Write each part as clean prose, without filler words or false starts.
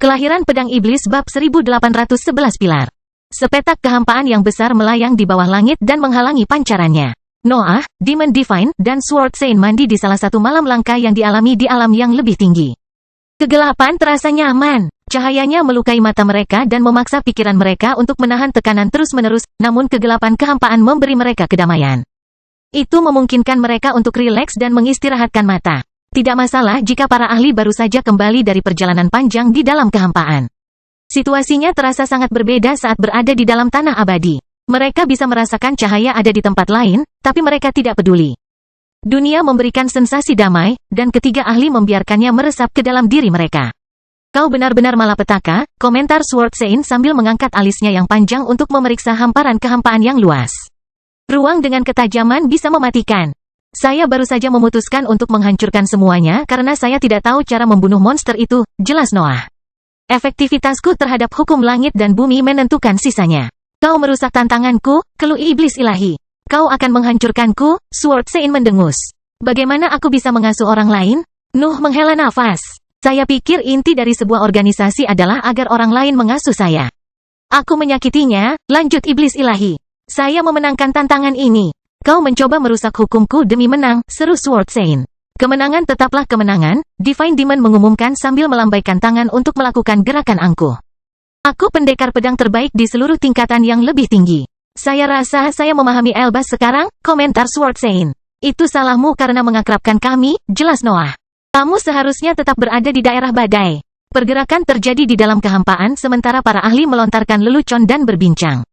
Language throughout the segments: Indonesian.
Kelahiran Pedang Iblis bab 1811 pilar. Sepetak kehampaan yang besar melayang di bawah langit dan menghalangi pancarannya. Noah, Demon Divine, dan Sword Saint mandi di salah satu malam langka yang dialami di alam yang lebih tinggi. Kegelapan terasa nyaman. Cahayanya melukai mata mereka dan memaksa pikiran mereka untuk menahan tekanan terus-menerus, namun kegelapan kehampaan memberi mereka kedamaian. Itu memungkinkan mereka untuk rileks dan mengistirahatkan mata. Tidak masalah jika para ahli baru saja kembali dari perjalanan panjang di dalam kehampaan. Situasinya terasa sangat berbeda saat berada di dalam tanah abadi. Mereka bisa merasakan cahaya ada di tempat lain, tapi mereka tidak peduli. Dunia memberikan sensasi damai, dan ketiga ahli membiarkannya meresap ke dalam diri mereka. Kau benar-benar malapetaka, komentar Sword Saint sambil mengangkat alisnya yang panjang untuk memeriksa hamparan kehampaan yang luas. Ruang dengan ketajaman bisa mematikan. Saya baru saja memutuskan untuk menghancurkan semuanya karena saya tidak tahu cara membunuh monster itu, jelas Noah. Efektivitasku terhadap hukum langit dan bumi menentukan sisanya. Kau merusak tantanganku, keluh iblis ilahi. Kau akan menghancurkanku, Sword Saint mendengus. Bagaimana aku bisa mengasuh orang lain? Nuh menghela nafas. Saya pikir inti dari sebuah organisasi adalah agar orang lain mengasuh saya. Aku menyakitinya, lanjut iblis ilahi. Saya memenangkan tantangan ini. Kau mencoba merusak hukumku demi menang, seru Sword Saint. Kemenangan tetaplah kemenangan, Divine Demon mengumumkan sambil melambaikan tangan untuk melakukan gerakan angkuh. Aku pendekar pedang terbaik di seluruh tingkatan yang lebih tinggi. Saya rasa saya memahami Elbas sekarang, komentar Sword Saint. Itu salahmu karena mengakrabkan kami, jelas Noah. Kamu seharusnya tetap berada di daerah badai. Pergerakan terjadi di dalam kehampaan sementara para ahli melontarkan lelucon dan berbincang.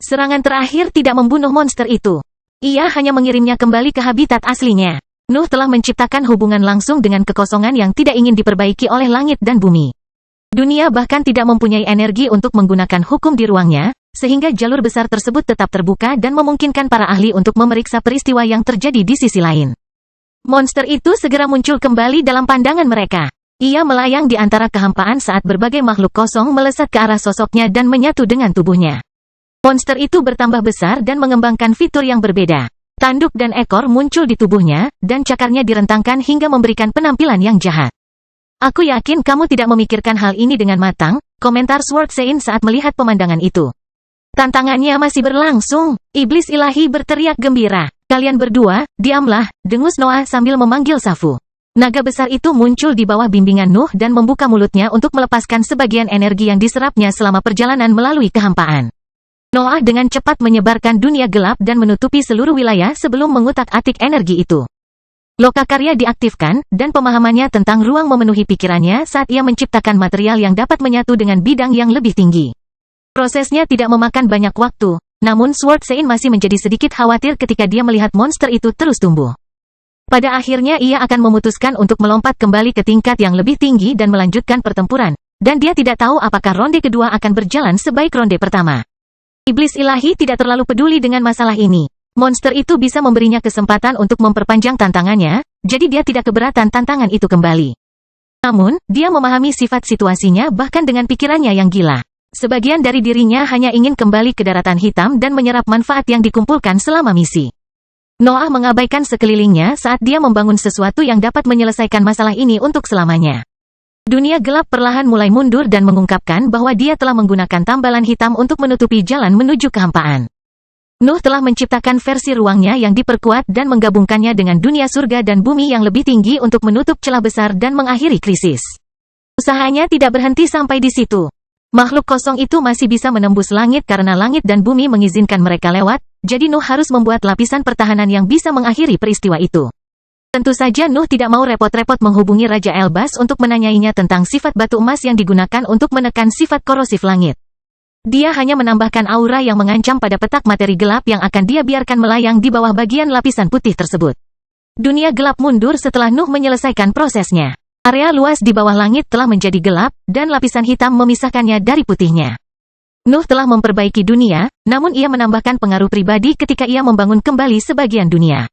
Serangan terakhir tidak membunuh monster itu. Ia hanya mengirimnya kembali ke habitat aslinya. Nuh telah menciptakan hubungan langsung dengan kekosongan yang tidak ingin diperbaiki oleh langit dan bumi. Dunia bahkan tidak mempunyai energi untuk menggunakan hukum di ruangnya, sehingga jalur besar tersebut tetap terbuka dan memungkinkan para ahli untuk memeriksa peristiwa yang terjadi di sisi lain. Monster itu segera muncul kembali dalam pandangan mereka. Ia melayang di antara kehampaan saat berbagai makhluk kosong melesat ke arah sosoknya dan menyatu dengan tubuhnya. Monster itu bertambah besar dan mengembangkan fitur yang berbeda. Tanduk dan ekor muncul di tubuhnya, dan cakarnya direntangkan hingga memberikan penampilan yang jahat. Aku yakin kamu tidak memikirkan hal ini dengan matang, komentar Sword Saint saat melihat pemandangan itu. Tantangannya masih berlangsung, iblis ilahi berteriak gembira. Kalian berdua, diamlah, dengus Noah sambil memanggil Safu. Naga besar itu muncul di bawah bimbingan Nuh dan membuka mulutnya untuk melepaskan sebagian energi yang diserapnya selama perjalanan melalui kehampaan. Noah dengan cepat menyebarkan dunia gelap dan menutupi seluruh wilayah sebelum mengutak-atik energi itu. Lokakarya diaktifkan, dan pemahamannya tentang ruang memenuhi pikirannya saat ia menciptakan material yang dapat menyatu dengan bidang yang lebih tinggi. Prosesnya tidak memakan banyak waktu, namun Sword Saint masih menjadi sedikit khawatir ketika dia melihat monster itu terus tumbuh. Pada akhirnya ia akan memutuskan untuk melompat kembali ke tingkat yang lebih tinggi dan melanjutkan pertempuran, dan dia tidak tahu apakah ronde kedua akan berjalan sebaik ronde pertama. Iblis ilahi tidak terlalu peduli dengan masalah ini. Monster itu bisa memberinya kesempatan untuk memperpanjang tantangannya, jadi dia tidak keberatan tantangan itu kembali. Namun, dia memahami sifat situasinya bahkan dengan pikirannya yang gila. Sebagian dari dirinya hanya ingin kembali ke daratan hitam dan menyerap manfaat yang dikumpulkan selama misi. Noah mengabaikan sekelilingnya saat dia membangun sesuatu yang dapat menyelesaikan masalah ini untuk selamanya. Dunia gelap perlahan mulai mundur dan mengungkapkan bahwa dia telah menggunakan tambalan hitam untuk menutupi jalan menuju kehampaan. Nuh telah menciptakan versi ruangnya yang diperkuat dan menggabungkannya dengan dunia surga dan bumi yang lebih tinggi untuk menutup celah besar dan mengakhiri krisis. Usahanya tidak berhenti sampai di situ. Makhluk kosong itu masih bisa menembus langit karena langit dan bumi mengizinkan mereka lewat, jadi Nuh harus membuat lapisan pertahanan yang bisa mengakhiri peristiwa itu. Tentu saja Nuh tidak mau repot-repot menghubungi Raja Elbas untuk menanyainya tentang sifat batu emas yang digunakan untuk menekan sifat korosif langit. Dia hanya menambahkan aura yang mengancam pada petak materi gelap yang akan dia biarkan melayang di bawah bagian lapisan putih tersebut. Dunia gelap mundur setelah Nuh menyelesaikan prosesnya. Area luas di bawah langit telah menjadi gelap, dan lapisan hitam memisahkannya dari putihnya. Nuh telah memperbaiki dunia, namun ia menambahkan pengaruh pribadi ketika ia membangun kembali sebagian dunia.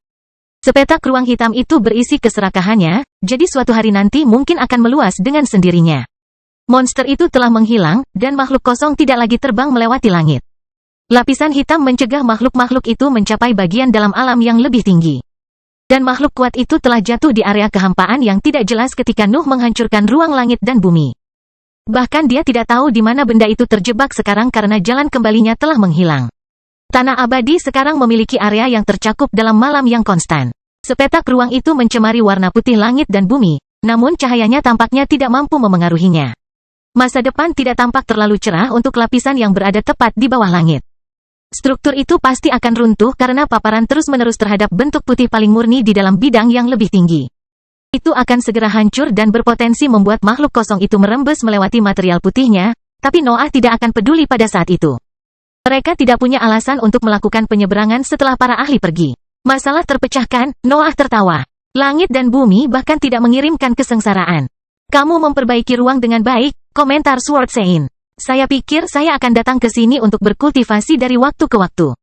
Sepetak ruang hitam itu berisi keserakahannya, jadi suatu hari nanti mungkin akan meluas dengan sendirinya. Monster itu telah menghilang, dan makhluk kosong tidak lagi terbang melewati langit. Lapisan hitam mencegah makhluk-makhluk itu mencapai bagian dalam alam yang lebih tinggi. Dan makhluk kuat itu telah jatuh di area kehampaan yang tidak jelas ketika Nuh menghancurkan ruang langit dan bumi. Bahkan dia tidak tahu di mana benda itu terjebak sekarang karena jalan kembalinya telah menghilang. Tanah abadi sekarang memiliki area yang tercakup dalam malam yang konstan. Sepetak ruang itu mencemari warna putih langit dan bumi, namun cahayanya tampaknya tidak mampu memengaruhinya. Masa depan tidak tampak terlalu cerah untuk lapisan yang berada tepat di bawah langit. Struktur itu pasti akan runtuh karena paparan terus-menerus terhadap bentuk putih paling murni di dalam bidang yang lebih tinggi. Itu akan segera hancur dan berpotensi membuat makhluk kosong itu merembes melewati material putihnya, tapi Noah tidak akan peduli pada saat itu. Mereka tidak punya alasan untuk melakukan penyeberangan setelah para ahli pergi. Masalah terpecahkan, Noah tertawa. Langit dan bumi bahkan tidak mengirimkan kesengsaraan. Kamu memperbaiki ruang dengan baik, komentar Sword Sein. Saya pikir saya akan datang ke sini untuk berkultivasi dari waktu ke waktu.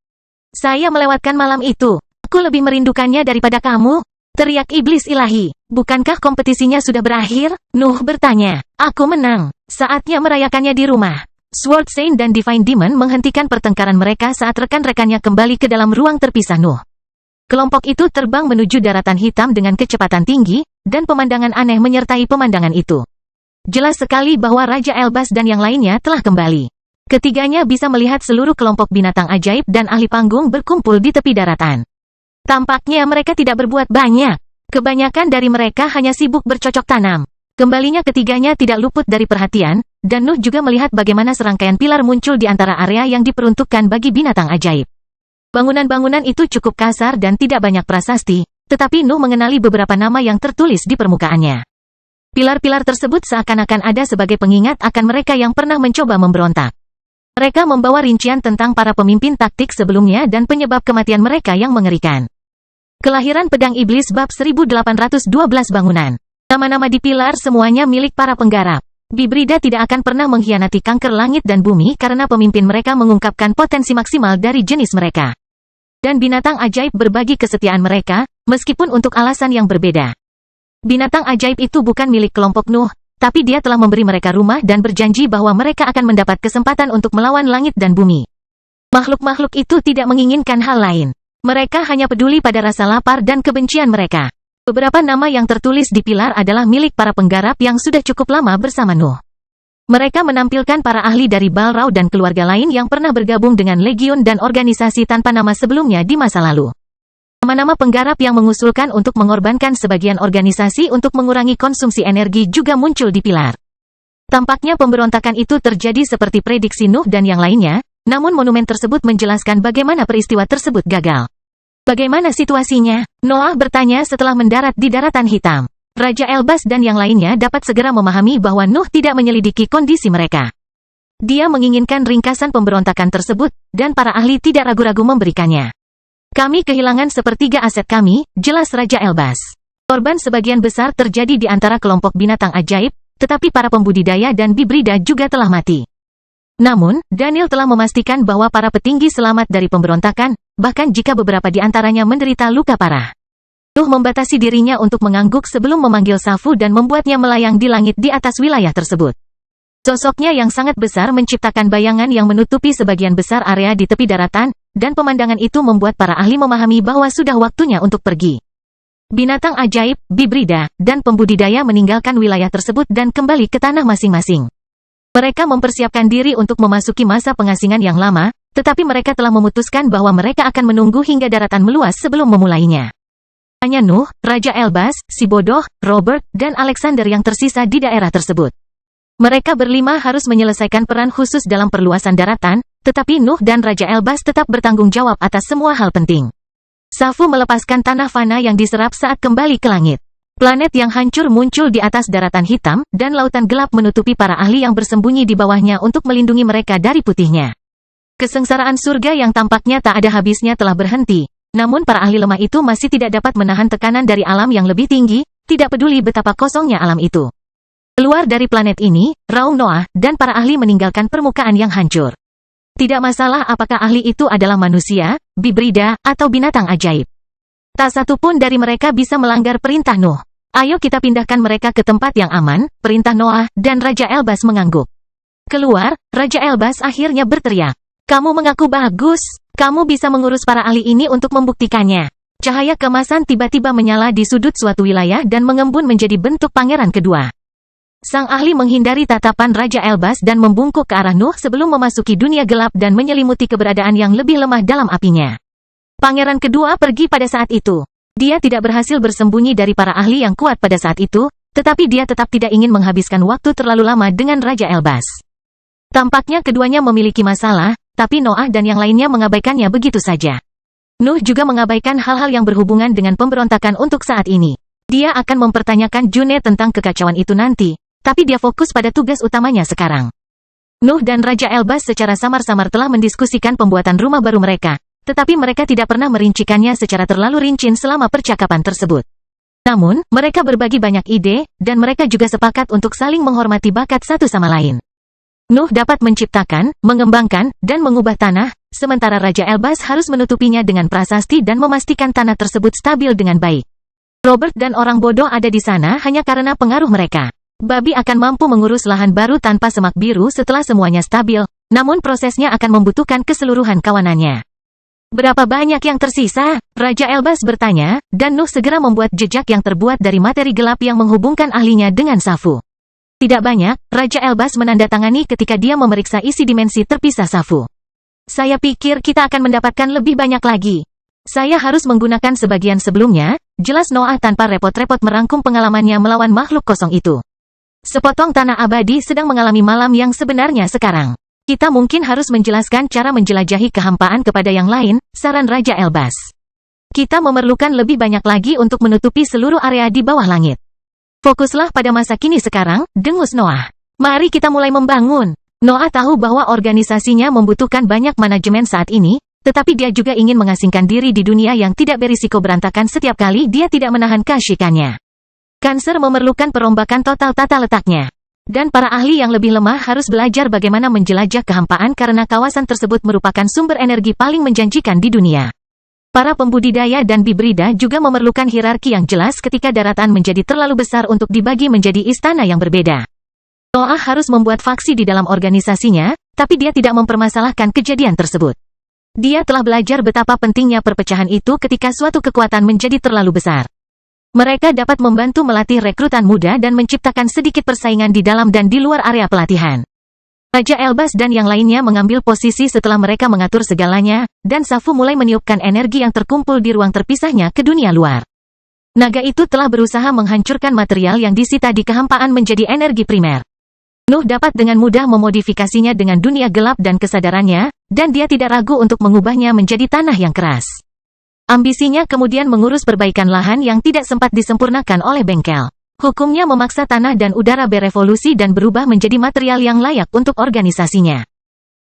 Saya melewatkan malam itu. Aku lebih merindukannya daripada kamu, teriak iblis ilahi. Bukankah kompetisinya sudah berakhir? Nuh bertanya. Aku menang. Saatnya merayakannya di rumah. Sword Sein dan Divine Demon menghentikan pertengkaran mereka saat rekan-rekannya kembali ke dalam ruang terpisah Nuh. Kelompok itu terbang menuju daratan hitam dengan kecepatan tinggi, dan pemandangan aneh menyertai pemandangan itu. Jelas sekali bahwa Raja Elbas dan yang lainnya telah kembali. Ketiganya bisa melihat seluruh kelompok binatang ajaib dan ahli panggung berkumpul di tepi daratan. Tampaknya mereka tidak berbuat banyak. Kebanyakan dari mereka hanya sibuk bercocok tanam. Kembalinya ketiganya tidak luput dari perhatian, dan Nuh juga melihat bagaimana serangkaian pilar muncul di antara area yang diperuntukkan bagi binatang ajaib. Bangunan-bangunan itu cukup kasar dan tidak banyak prasasti, tetapi Nuh mengenali beberapa nama yang tertulis di permukaannya. Pilar-pilar tersebut seakan-akan ada sebagai pengingat akan mereka yang pernah mencoba memberontak. Mereka membawa rincian tentang para pemimpin taktik sebelumnya dan penyebab kematian mereka yang mengerikan. Kelahiran Pedang Iblis bab 1812 bangunan. Nama-nama di pilar semuanya milik para penggarap. Bibrida tidak akan pernah mengkhianati kanker langit dan bumi karena pemimpin mereka mengungkapkan potensi maksimal dari jenis mereka. Dan binatang ajaib berbagi kesetiaan mereka, meskipun untuk alasan yang berbeda. Binatang ajaib itu bukan milik kelompok Nuh, tapi dia telah memberi mereka rumah dan berjanji bahwa mereka akan mendapat kesempatan untuk melawan langit dan bumi. Makhluk-makhluk itu tidak menginginkan hal lain. Mereka hanya peduli pada rasa lapar dan kebencian mereka. Beberapa nama yang tertulis di pilar adalah milik para penggarap yang sudah cukup lama bersama Nuh. Mereka menampilkan para ahli dari Balrau dan keluarga lain yang pernah bergabung dengan legiun dan organisasi tanpa nama sebelumnya di masa lalu. Nama-nama penggarap yang mengusulkan untuk mengorbankan sebagian organisasi untuk mengurangi konsumsi energi juga muncul di pilar. Tampaknya pemberontakan itu terjadi seperti prediksi Nuh dan yang lainnya, namun monumen tersebut menjelaskan bagaimana peristiwa tersebut gagal. Bagaimana situasinya? Noah bertanya setelah mendarat di daratan hitam. Raja Elbas dan yang lainnya dapat segera memahami bahwa Nuh tidak menyelidiki kondisi mereka. Dia menginginkan ringkasan pemberontakan tersebut, dan para ahli tidak ragu-ragu memberikannya. Kami kehilangan sepertiga aset kami, jelas Raja Elbas. Korban sebagian besar terjadi di antara kelompok binatang ajaib, tetapi para pembudidaya dan bibrida juga telah mati. Namun, Daniel telah memastikan bahwa para petinggi selamat dari pemberontakan, bahkan jika beberapa di antaranya menderita luka parah. Nuh membatasi dirinya untuk mengangguk sebelum memanggil Safu dan membuatnya melayang di langit di atas wilayah tersebut. Sosoknya yang sangat besar menciptakan bayangan yang menutupi sebagian besar area di tepi daratan, dan pemandangan itu membuat para ahli memahami bahwa sudah waktunya untuk pergi. Binatang ajaib, bibrida, dan pembudidaya meninggalkan wilayah tersebut dan kembali ke tanah masing-masing. Mereka mempersiapkan diri untuk memasuki masa pengasingan yang lama, tetapi mereka telah memutuskan bahwa mereka akan menunggu hingga daratan meluas sebelum memulainya. Hanya Nuh, Raja Elbas, si bodoh, Robert, dan Alexander yang tersisa di daerah tersebut. Mereka berlima harus menyelesaikan peran khusus dalam perluasan daratan, tetapi Nuh dan Raja Elbas tetap bertanggung jawab atas semua hal penting. Safu melepaskan tanah fana yang diserap saat kembali ke langit. Planet yang hancur muncul di atas daratan hitam, dan lautan gelap menutupi para ahli yang bersembunyi di bawahnya untuk melindungi mereka dari putihnya. Kesengsaraan surga yang tampaknya tak ada habisnya telah berhenti, namun para ahli lemah itu masih tidak dapat menahan tekanan dari alam yang lebih tinggi, tidak peduli betapa kosongnya alam itu. Keluar dari planet ini, raung Noah, dan para ahli meninggalkan permukaan yang hancur. Tidak masalah apakah ahli itu adalah manusia, bibrida, atau binatang ajaib. Tak satu pun dari mereka bisa melanggar perintah Nuh. Ayo kita pindahkan mereka ke tempat yang aman, perintah Noah, dan Raja Elbas mengangguk. Keluar, Raja Elbas akhirnya berteriak. Kamu mengaku bagus, kamu bisa mengurus para ahli ini untuk membuktikannya. Cahaya kemasan tiba-tiba menyala di sudut suatu wilayah dan mengembun menjadi bentuk pangeran kedua. Sang ahli menghindari tatapan Raja Elbas dan membungkuk ke arah Nuh sebelum memasuki dunia gelap dan menyelimuti keberadaan yang lebih lemah dalam apinya. Pangeran kedua pergi pada saat itu. Dia tidak berhasil bersembunyi dari para ahli yang kuat pada saat itu, tetapi dia tetap tidak ingin menghabiskan waktu terlalu lama dengan Raja Elbas. Tampaknya keduanya memiliki masalah, tapi Noah dan yang lainnya mengabaikannya begitu saja. Nuh juga mengabaikan hal-hal yang berhubungan dengan pemberontakan untuk saat ini. Dia akan mempertanyakan June tentang kekacauan itu nanti, tapi dia fokus pada tugas utamanya sekarang. Nuh dan Raja Elbas secara samar-samar telah mendiskusikan pembuatan rumah baru mereka, tetapi mereka tidak pernah merincikannya secara terlalu rinci selama percakapan tersebut. Namun, mereka berbagi banyak ide, dan mereka juga sepakat untuk saling menghormati bakat satu sama lain. Nuh dapat menciptakan, mengembangkan, dan mengubah tanah, sementara Raja Elbas harus menutupinya dengan prasasti dan memastikan tanah tersebut stabil dengan baik. Robert dan orang bodoh ada di sana hanya karena pengaruh mereka. Babi akan mampu mengurus lahan baru tanpa semak biru setelah semuanya stabil, namun prosesnya akan membutuhkan keseluruhan kawanannya. Berapa banyak yang tersisa? Raja Elbas bertanya, dan Nuh segera membuat jejak yang terbuat dari materi gelap yang menghubungkan ahlinya dengan Safu. Tidak banyak, Raja Elbas menandatangani ketika dia memeriksa isi dimensi terpisah Safu. Saya pikir kita akan mendapatkan lebih banyak lagi. Saya harus menggunakan sebagian sebelumnya, jelas Noah tanpa repot-repot merangkum pengalamannya melawan makhluk kosong itu. Sepotong tanah abadi sedang mengalami malam yang sebenarnya sekarang. Kita mungkin harus menjelaskan cara menjelajahi kehampaan kepada yang lain, saran Raja Elbas. Kita memerlukan lebih banyak lagi untuk menutupi seluruh area di bawah langit. Fokuslah pada masa kini sekarang, dengus Noah. Mari kita mulai membangun. Noah tahu bahwa organisasinya membutuhkan banyak manajemen saat ini, tetapi dia juga ingin mengasingkan diri di dunia yang tidak berisiko berantakan setiap kali dia tidak menahan keasyikannya. Cancer memerlukan perombakan total tata letaknya. Dan para ahli yang lebih lemah harus belajar bagaimana menjelajah kehampaan karena kawasan tersebut merupakan sumber energi paling menjanjikan di dunia. Para pembudidaya dan bibrida juga memerlukan hierarki yang jelas ketika daratan menjadi terlalu besar untuk dibagi menjadi istana yang berbeda. Noah harus membuat faksi di dalam organisasinya, tapi dia tidak mempermasalahkan kejadian tersebut. Dia telah belajar betapa pentingnya perpecahan itu ketika suatu kekuatan menjadi terlalu besar. Mereka dapat membantu melatih rekrutan muda dan menciptakan sedikit persaingan di dalam dan di luar area pelatihan. Raja Elbas dan yang lainnya mengambil posisi setelah mereka mengatur segalanya, dan Safu mulai meniupkan energi yang terkumpul di ruang terpisahnya ke dunia luar. Naga itu telah berusaha menghancurkan material yang disita di kehampaan menjadi energi primer. Nuh dapat dengan mudah memodifikasinya dengan dunia gelap dan kesadarannya, dan dia tidak ragu untuk mengubahnya menjadi tanah yang keras. Ambisinya kemudian mengurus perbaikan lahan yang tidak sempat disempurnakan oleh bengkel. Hukumnya memaksa tanah dan udara berevolusi dan berubah menjadi material yang layak untuk organisasinya.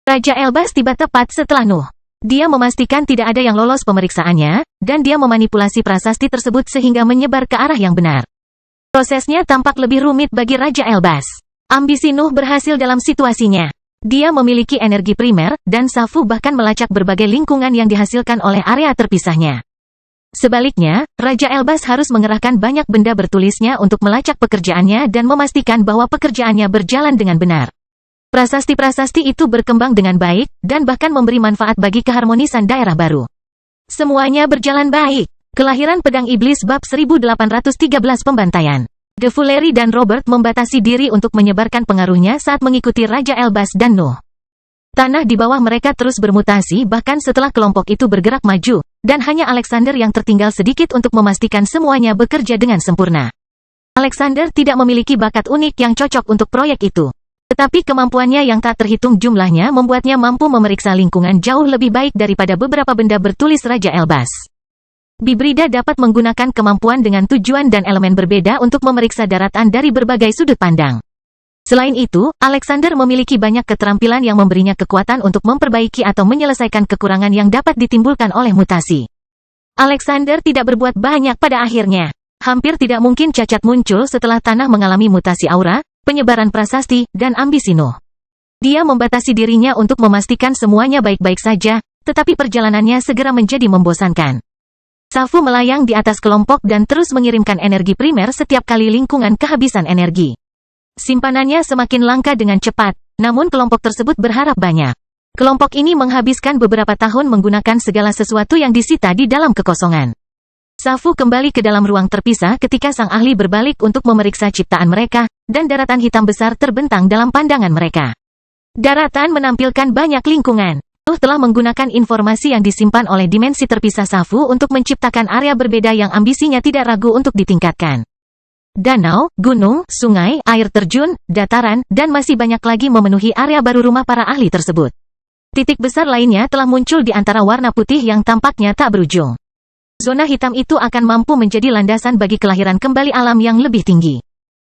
Raja Elbas tiba tepat setelah Nuh. Dia memastikan tidak ada yang lolos pemeriksaannya, dan dia memanipulasi prasasti tersebut sehingga menyebar ke arah yang benar. Prosesnya tampak lebih rumit bagi Raja Elbas. Ambisi Nuh berhasil dalam situasinya. Dia memiliki energi primer, dan Safu bahkan melacak berbagai lingkungan yang dihasilkan oleh area terpisahnya. Sebaliknya, Raja Elbas harus mengerahkan banyak benda bertulisnya untuk melacak pekerjaannya dan memastikan bahwa pekerjaannya berjalan dengan benar. Prasasti-prasasti itu berkembang dengan baik, dan bahkan memberi manfaat bagi keharmonisan daerah baru. Semuanya berjalan baik. Kelahiran Pedang Iblis bab 1813 Pembantaian. The Fuleri dan Robert membatasi diri untuk menyebarkan pengaruhnya saat mengikuti Raja Elbas dan Nuh. Tanah di bawah mereka terus bermutasi bahkan setelah kelompok itu bergerak maju, dan hanya Alexander yang tertinggal sedikit untuk memastikan semuanya bekerja dengan sempurna. Alexander tidak memiliki bakat unik yang cocok untuk proyek itu. Tetapi kemampuannya yang tak terhitung jumlahnya membuatnya mampu memeriksa lingkungan jauh lebih baik daripada beberapa benda bertulis Raja Elbas. Bibrida dapat menggunakan kemampuan dengan tujuan dan elemen berbeda untuk memeriksa daratan dari berbagai sudut pandang. Selain itu, Alexander memiliki banyak keterampilan yang memberinya kekuatan untuk memperbaiki atau menyelesaikan kekurangan yang dapat ditimbulkan oleh mutasi. Alexander tidak berbuat banyak pada akhirnya. Hampir tidak mungkin cacat muncul setelah tanah mengalami mutasi aura, penyebaran prasasti, dan ambisi Nuh. Dia membatasi dirinya untuk memastikan semuanya baik-baik saja, tetapi perjalanannya segera menjadi membosankan. Safu melayang di atas kelompok dan terus mengirimkan energi primer setiap kali lingkungan kehabisan energi. Simpanannya semakin langka dengan cepat, namun kelompok tersebut berharap banyak. Kelompok ini menghabiskan beberapa tahun menggunakan segala sesuatu yang disita di dalam kekosongan. Safu kembali ke dalam ruang terpisah ketika sang ahli berbalik untuk memeriksa ciptaan mereka, dan daratan hitam besar terbentang dalam pandangan mereka. Daratan menampilkan banyak lingkungan. Nuh telah menggunakan informasi yang disimpan oleh dimensi terpisah Safu untuk menciptakan area berbeda yang ambisinya tidak ragu untuk ditingkatkan. Danau, gunung, sungai, air terjun, dataran, dan masih banyak lagi memenuhi area baru rumah para ahli tersebut. Titik besar lainnya telah muncul di antara warna putih yang tampaknya tak berujung. Zona hitam itu akan mampu menjadi landasan bagi kelahiran kembali alam yang lebih tinggi.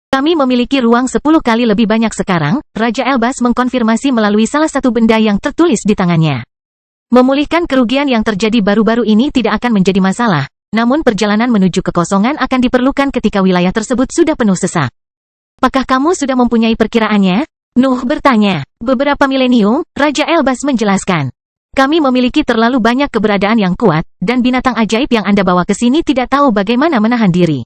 Kami memiliki ruang 10 kali lebih banyak sekarang, Raja Elbas mengkonfirmasi melalui salah satu benda yang tertulis di tangannya. Memulihkan kerugian yang terjadi baru-baru ini tidak akan menjadi masalah, namun perjalanan menuju kekosongan akan diperlukan ketika wilayah tersebut sudah penuh sesak. Apakah kamu sudah mempunyai perkiraannya? Nuh bertanya. Beberapa milenium, Raja Elbas menjelaskan. Kami memiliki terlalu banyak keberadaan yang kuat, dan binatang ajaib yang Anda bawa ke sini tidak tahu bagaimana menahan diri.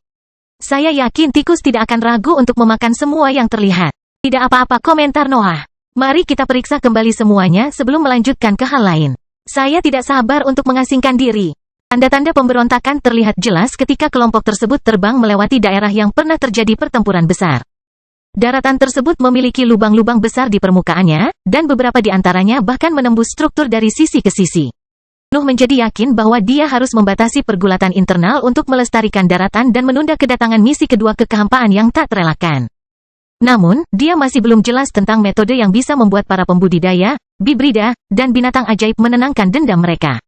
Saya yakin tikus tidak akan ragu untuk memakan semua yang terlihat. Tidak apa-apa, komentar Noah. Mari kita periksa kembali semuanya sebelum melanjutkan ke hal lain. Saya tidak sabar untuk mengasingkan diri. Tanda-tanda pemberontakan terlihat jelas ketika kelompok tersebut terbang melewati daerah yang pernah terjadi pertempuran besar. Daratan tersebut memiliki lubang-lubang besar di permukaannya, dan beberapa di antaranya bahkan menembus struktur dari sisi ke sisi. Nuh menjadi yakin bahwa dia harus membatasi pergulatan internal untuk melestarikan daratan dan menunda kedatangan misi kedua ke kehampaan yang tak terelakkan. Namun, dia masih belum jelas tentang metode yang bisa membuat para pembudidaya, bibrida, dan binatang ajaib menenangkan dendam mereka.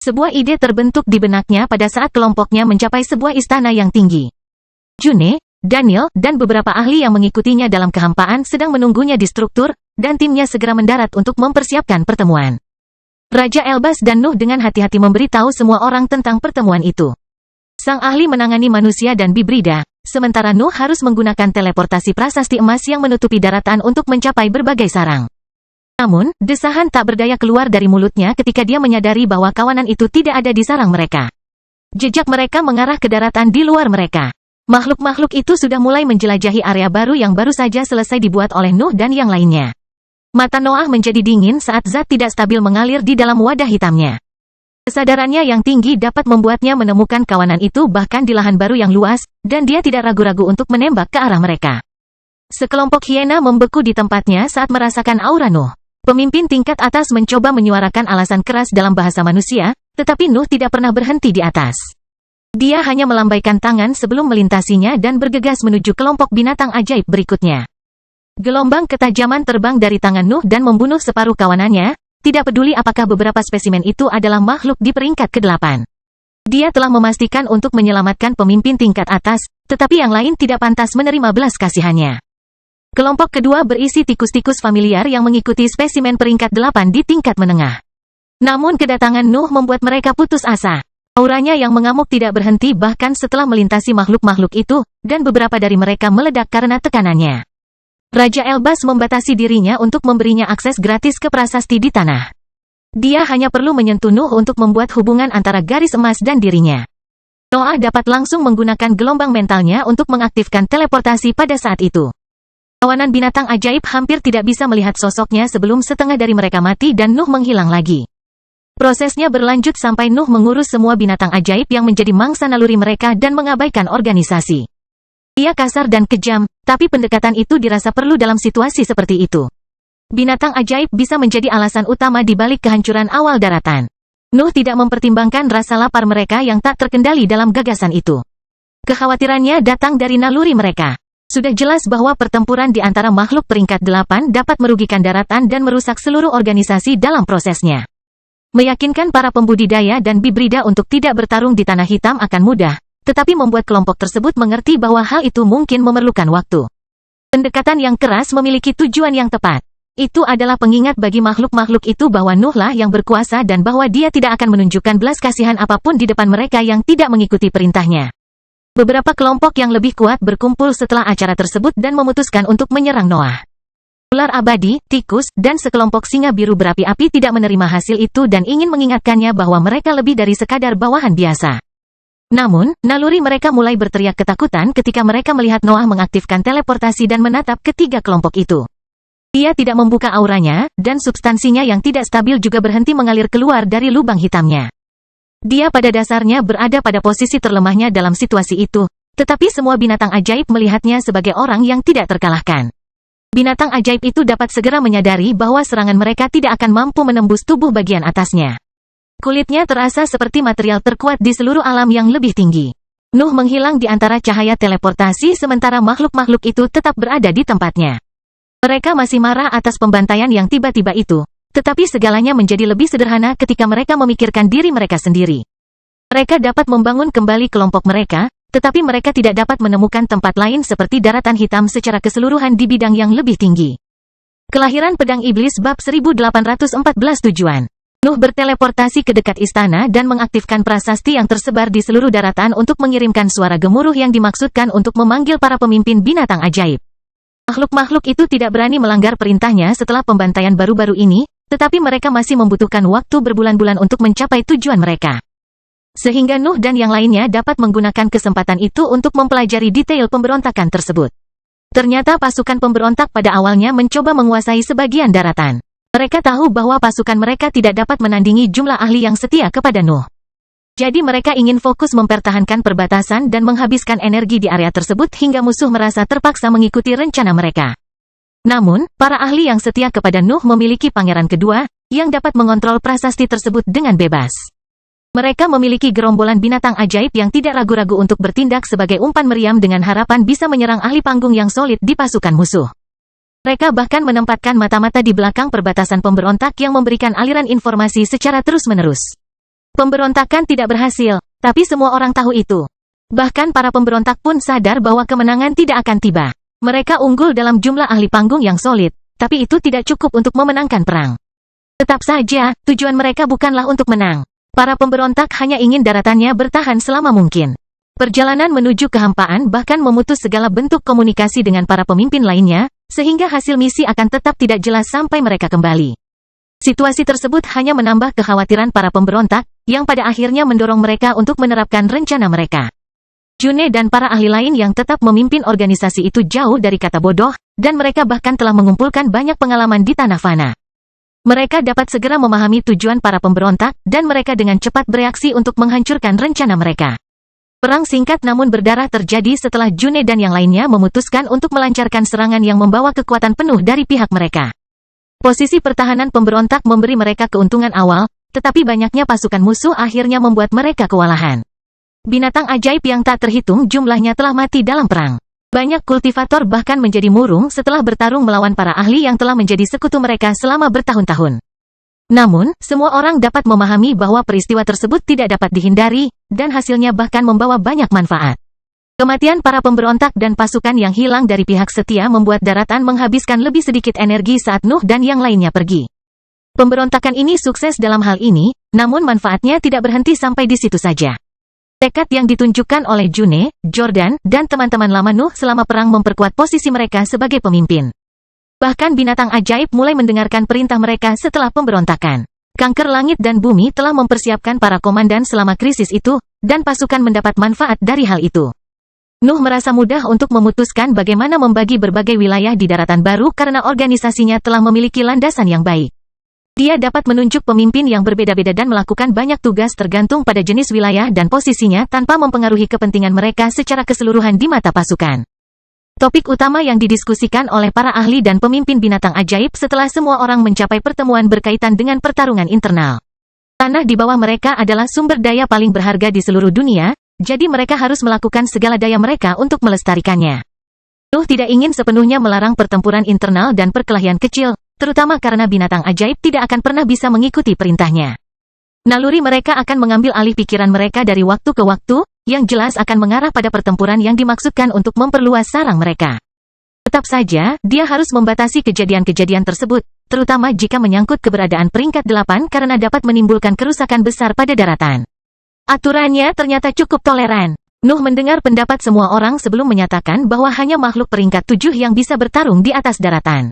Sebuah ide terbentuk di benaknya pada saat kelompoknya mencapai sebuah istana yang tinggi. June, Daniel, dan beberapa ahli yang mengikutinya dalam kehampaan sedang menunggunya di struktur, dan timnya segera mendarat untuk mempersiapkan pertemuan. Raja Elbas dan Nuh dengan hati-hati memberitahu semua orang tentang pertemuan itu. Sang ahli menangani manusia dan bibrida, sementara Nuh harus menggunakan teleportasi prasasti emas yang menutupi daratan untuk mencapai berbagai sarang. Namun, desahan tak berdaya keluar dari mulutnya ketika dia menyadari bahwa kawanan itu tidak ada di sarang mereka. Jejak mereka mengarah ke daratan di luar mereka. Makhluk-makhluk itu sudah mulai menjelajahi area baru yang baru saja selesai dibuat oleh Nuh dan yang lainnya. Mata Noah menjadi dingin saat zat tidak stabil mengalir di dalam wadah hitamnya. Kesadarannya yang tinggi dapat membuatnya menemukan kawanan itu bahkan di lahan baru yang luas, dan dia tidak ragu-ragu untuk menembak ke arah mereka. Sekelompok hiena membeku di tempatnya saat merasakan aura Nuh. Pemimpin tingkat atas mencoba menyuarakan alasan keras dalam bahasa manusia, tetapi Nuh tidak pernah berhenti di atas. Dia hanya melambaikan tangan sebelum melintasinya dan bergegas menuju kelompok binatang ajaib berikutnya. Gelombang ketajaman terbang dari tangan Nuh dan membunuh separuh kawanannya, tidak peduli apakah beberapa spesimen itu adalah makhluk di peringkat ke-8. Dia telah memastikan untuk menyelamatkan pemimpin tingkat atas, tetapi yang lain tidak pantas menerima belas kasihannya. Kelompok kedua berisi tikus-tikus familiar yang mengikuti spesimen peringkat 8 di tingkat menengah. Namun kedatangan Nuh membuat mereka putus asa. Auranya yang mengamuk tidak berhenti bahkan setelah melintasi makhluk-makhluk itu, dan beberapa dari mereka meledak karena tekanannya. Raja Elbas membatasi dirinya untuk memberinya akses gratis ke prasasti di tanah. Dia hanya perlu menyentuh Nuh untuk membuat hubungan antara garis emas dan dirinya. Noah dapat langsung menggunakan gelombang mentalnya untuk mengaktifkan teleportasi pada saat itu. Kawanan binatang ajaib hampir tidak bisa melihat sosoknya sebelum setengah dari mereka mati dan Nuh menghilang lagi. Prosesnya berlanjut sampai Nuh mengurus semua binatang ajaib yang menjadi mangsa naluri mereka dan mengabaikan organisasi. Ia kasar dan kejam, tapi pendekatan itu dirasa perlu dalam situasi seperti itu. Binatang ajaib bisa menjadi alasan utama di balik kehancuran awal daratan. Nuh tidak mempertimbangkan rasa lapar mereka yang tak terkendali dalam gagasan itu. Kekhawatirannya datang dari naluri mereka. Sudah jelas bahwa pertempuran di antara makhluk peringkat 8 dapat merugikan daratan dan merusak seluruh organisasi dalam prosesnya. Meyakinkan para pembudidaya dan bibrida untuk tidak bertarung di tanah hitam akan mudah, tetapi membuat kelompok tersebut mengerti bahwa hal itu mungkin memerlukan waktu. Pendekatan yang keras memiliki tujuan yang tepat. Itu adalah pengingat bagi makhluk-makhluk itu bahwa Nuhlah yang berkuasa dan bahwa dia tidak akan menunjukkan belas kasihan apapun di depan mereka yang tidak mengikuti perintahnya. Beberapa kelompok yang lebih kuat berkumpul setelah acara tersebut dan memutuskan untuk menyerang Noah. Ular abadi, tikus, dan sekelompok singa biru berapi-api tidak menerima hasil itu dan ingin mengingatkannya bahwa mereka lebih dari sekadar bawahan biasa. Namun, naluri mereka mulai berteriak ketakutan ketika mereka melihat Noah mengaktifkan teleportasi dan menatap ketiga kelompok itu. Ia tidak membuka auranya, dan substansinya yang tidak stabil juga berhenti mengalir keluar dari lubang hitamnya. Dia pada dasarnya berada pada posisi terlemahnya dalam situasi itu, Tetapi semua binatang ajaib melihatnya sebagai orang yang tidak terkalahkan. Binatang ajaib itu dapat segera menyadari bahwa serangan mereka tidak akan mampu menembus tubuh bagian atasnya. Kulitnya terasa seperti material terkuat di seluruh alam yang lebih tinggi. Nuh menghilang di antara cahaya teleportasi sementara makhluk-makhluk itu tetap berada di tempatnya. Mereka masih marah atas pembantaian yang tiba-tiba itu, tetapi segalanya menjadi lebih sederhana ketika mereka memikirkan diri mereka sendiri. Mereka dapat membangun kembali kelompok mereka, tetapi mereka tidak dapat menemukan tempat lain seperti daratan hitam secara keseluruhan di bidang yang lebih tinggi. Kelahiran Pedang Iblis bab 1814 tujuan. Nuh berteleportasi ke dekat istana dan mengaktifkan prasasti yang tersebar di seluruh daratan untuk mengirimkan suara gemuruh yang dimaksudkan untuk memanggil para pemimpin binatang ajaib. Makhluk-makhluk itu tidak berani melanggar perintahnya setelah pembantaian baru-baru ini, tetapi mereka masih membutuhkan waktu berbulan-bulan untuk mencapai tujuan mereka. Sehingga Nuh dan yang lainnya dapat menggunakan kesempatan itu untuk mempelajari detail pemberontakan tersebut. Ternyata pasukan pemberontak pada awalnya mencoba menguasai sebagian daratan. Mereka tahu bahwa pasukan mereka tidak dapat menandingi jumlah ahli yang setia kepada Nuh. Jadi mereka ingin fokus mempertahankan perbatasan dan menghabiskan energi di area tersebut hingga musuh merasa terpaksa mengikuti rencana mereka. Namun, para ahli yang setia kepada Nuh memiliki pangeran kedua, yang dapat mengontrol prasasti tersebut dengan bebas. Mereka memiliki gerombolan binatang ajaib yang tidak ragu-ragu untuk bertindak sebagai umpan meriam dengan harapan bisa menyerang ahli panggung yang solid di pasukan musuh. Mereka bahkan menempatkan mata-mata di belakang perbatasan pemberontak yang memberikan aliran informasi secara terus-menerus. Pemberontakan tidak berhasil, tapi semua orang tahu itu. Bahkan para pemberontak pun sadar bahwa kemenangan tidak akan tiba. Mereka unggul dalam jumlah ahli panggung yang solid, tapi itu tidak cukup untuk memenangkan perang. Tetap saja, tujuan mereka bukanlah untuk menang. Para pemberontak hanya ingin daratannya bertahan selama mungkin. Perjalanan menuju kehampaan bahkan memutus segala bentuk komunikasi dengan para pemimpin lainnya, sehingga hasil misi akan tetap tidak jelas sampai mereka kembali. Situasi tersebut hanya menambah kekhawatiran para pemberontak, yang pada akhirnya mendorong mereka untuk menerapkan rencana mereka. June dan para ahli lain yang tetap memimpin organisasi itu jauh dari kata bodoh, dan mereka bahkan telah mengumpulkan banyak pengalaman di tanah fana. Mereka dapat segera memahami tujuan para pemberontak, dan mereka dengan cepat bereaksi untuk menghancurkan rencana mereka. Perang singkat namun berdarah terjadi setelah June dan yang lainnya memutuskan untuk melancarkan serangan yang membawa kekuatan penuh dari pihak mereka. Posisi pertahanan pemberontak memberi mereka keuntungan awal, tetapi banyaknya pasukan musuh akhirnya membuat mereka kewalahan. Binatang ajaib yang tak terhitung jumlahnya telah mati dalam perang. Banyak kultivator bahkan menjadi murung setelah bertarung melawan para ahli yang telah menjadi sekutu mereka selama bertahun-tahun. Namun, semua orang dapat memahami bahwa peristiwa tersebut tidak dapat dihindari, dan hasilnya bahkan membawa banyak manfaat. Kematian para pemberontak dan pasukan yang hilang dari pihak setia membuat daratan menghabiskan lebih sedikit energi saat Nuh dan yang lainnya pergi. Pemberontakan ini sukses dalam hal ini, namun manfaatnya tidak berhenti sampai di situ saja. Tekad yang ditunjukkan oleh June, Jordan, dan teman-teman lama Nuh selama perang memperkuat posisi mereka sebagai pemimpin. Bahkan binatang ajaib mulai mendengarkan perintah mereka setelah pemberontakan. Kanker langit dan bumi telah mempersiapkan para komandan selama krisis itu, dan pasukan mendapat manfaat dari hal itu. Nuh merasa mudah untuk memutuskan bagaimana membagi berbagai wilayah di daratan baru karena organisasinya telah memiliki landasan yang baik. Dia dapat menunjuk pemimpin yang berbeda-beda dan melakukan banyak tugas tergantung pada jenis wilayah dan posisinya tanpa mempengaruhi kepentingan mereka secara keseluruhan di mata pasukan. Topik utama yang didiskusikan oleh para ahli dan pemimpin binatang ajaib setelah semua orang mencapai pertemuan berkaitan dengan pertarungan internal. Tanah di bawah mereka adalah sumber daya paling berharga di seluruh dunia, jadi mereka harus melakukan segala daya mereka untuk melestarikannya. Nuh tidak ingin sepenuhnya melarang pertempuran internal dan perkelahian kecil, terutama karena binatang ajaib tidak akan pernah bisa mengikuti perintahnya. Naluri mereka akan mengambil alih pikiran mereka dari waktu ke waktu, yang jelas akan mengarah pada pertempuran yang dimaksudkan untuk memperluas sarang mereka. Tetap saja, dia harus membatasi kejadian-kejadian tersebut, terutama jika menyangkut keberadaan peringkat 8 karena dapat menimbulkan kerusakan besar pada daratan. Aturannya ternyata cukup toleran. Nuh mendengar pendapat semua orang sebelum menyatakan bahwa hanya makhluk peringkat 7 yang bisa bertarung di atas daratan.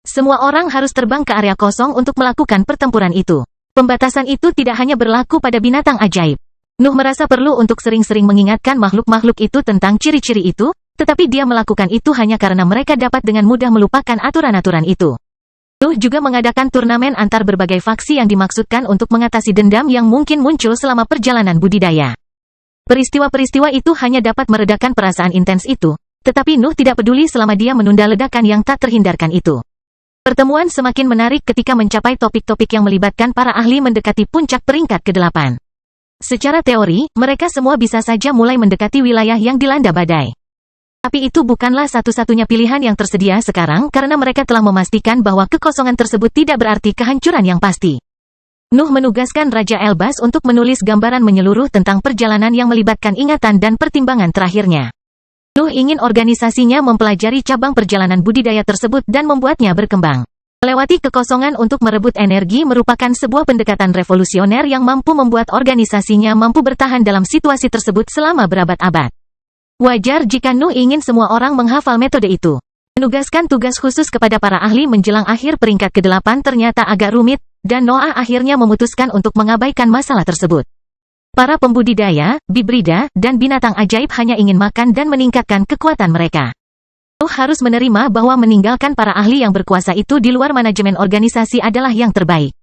Semua orang harus terbang ke area kosong untuk melakukan pertempuran itu. Pembatasan itu tidak hanya berlaku pada binatang ajaib. Nuh merasa perlu untuk sering-sering mengingatkan makhluk-makhluk itu tentang ciri-ciri itu, tetapi dia melakukan itu hanya karena mereka dapat dengan mudah melupakan aturan-aturan itu. Nuh juga mengadakan turnamen antar berbagai faksi yang dimaksudkan untuk mengatasi dendam yang mungkin muncul selama perjalanan budidaya. Peristiwa-peristiwa itu hanya dapat meredakan perasaan intens itu, tetapi Nuh tidak peduli selama dia menunda ledakan yang tak terhindarkan itu. Pertemuan semakin menarik ketika mencapai topik-topik yang melibatkan para ahli mendekati puncak peringkat ke-8. Secara teori, mereka semua bisa saja mulai mendekati wilayah yang dilanda badai. Tapi itu bukanlah satu-satunya pilihan yang tersedia sekarang karena mereka telah memastikan bahwa kekosongan tersebut tidak berarti kehancuran yang pasti. Nuh menugaskan Raja Elbas untuk menulis gambaran menyeluruh tentang perjalanan yang melibatkan ingatan dan pertimbangan terakhirnya. Nuh ingin organisasinya mempelajari cabang perjalanan budidaya tersebut dan membuatnya berkembang. Melewati kekosongan untuk merebut energi merupakan sebuah pendekatan revolusioner yang mampu membuat organisasinya mampu bertahan dalam situasi tersebut selama berabad-abad. Wajar jika Nuh ingin semua orang menghafal metode itu. Menugaskan tugas khusus kepada para ahli menjelang akhir peringkat ke-8 ternyata agak rumit, dan Noah akhirnya memutuskan untuk mengabaikan masalah tersebut. Para pembudidaya, bibrida, dan binatang ajaib hanya ingin makan dan meningkatkan kekuatan mereka. Nuh harus menerima bahwa meninggalkan para ahli yang berkuasa itu di luar manajemen organisasi adalah yang terbaik.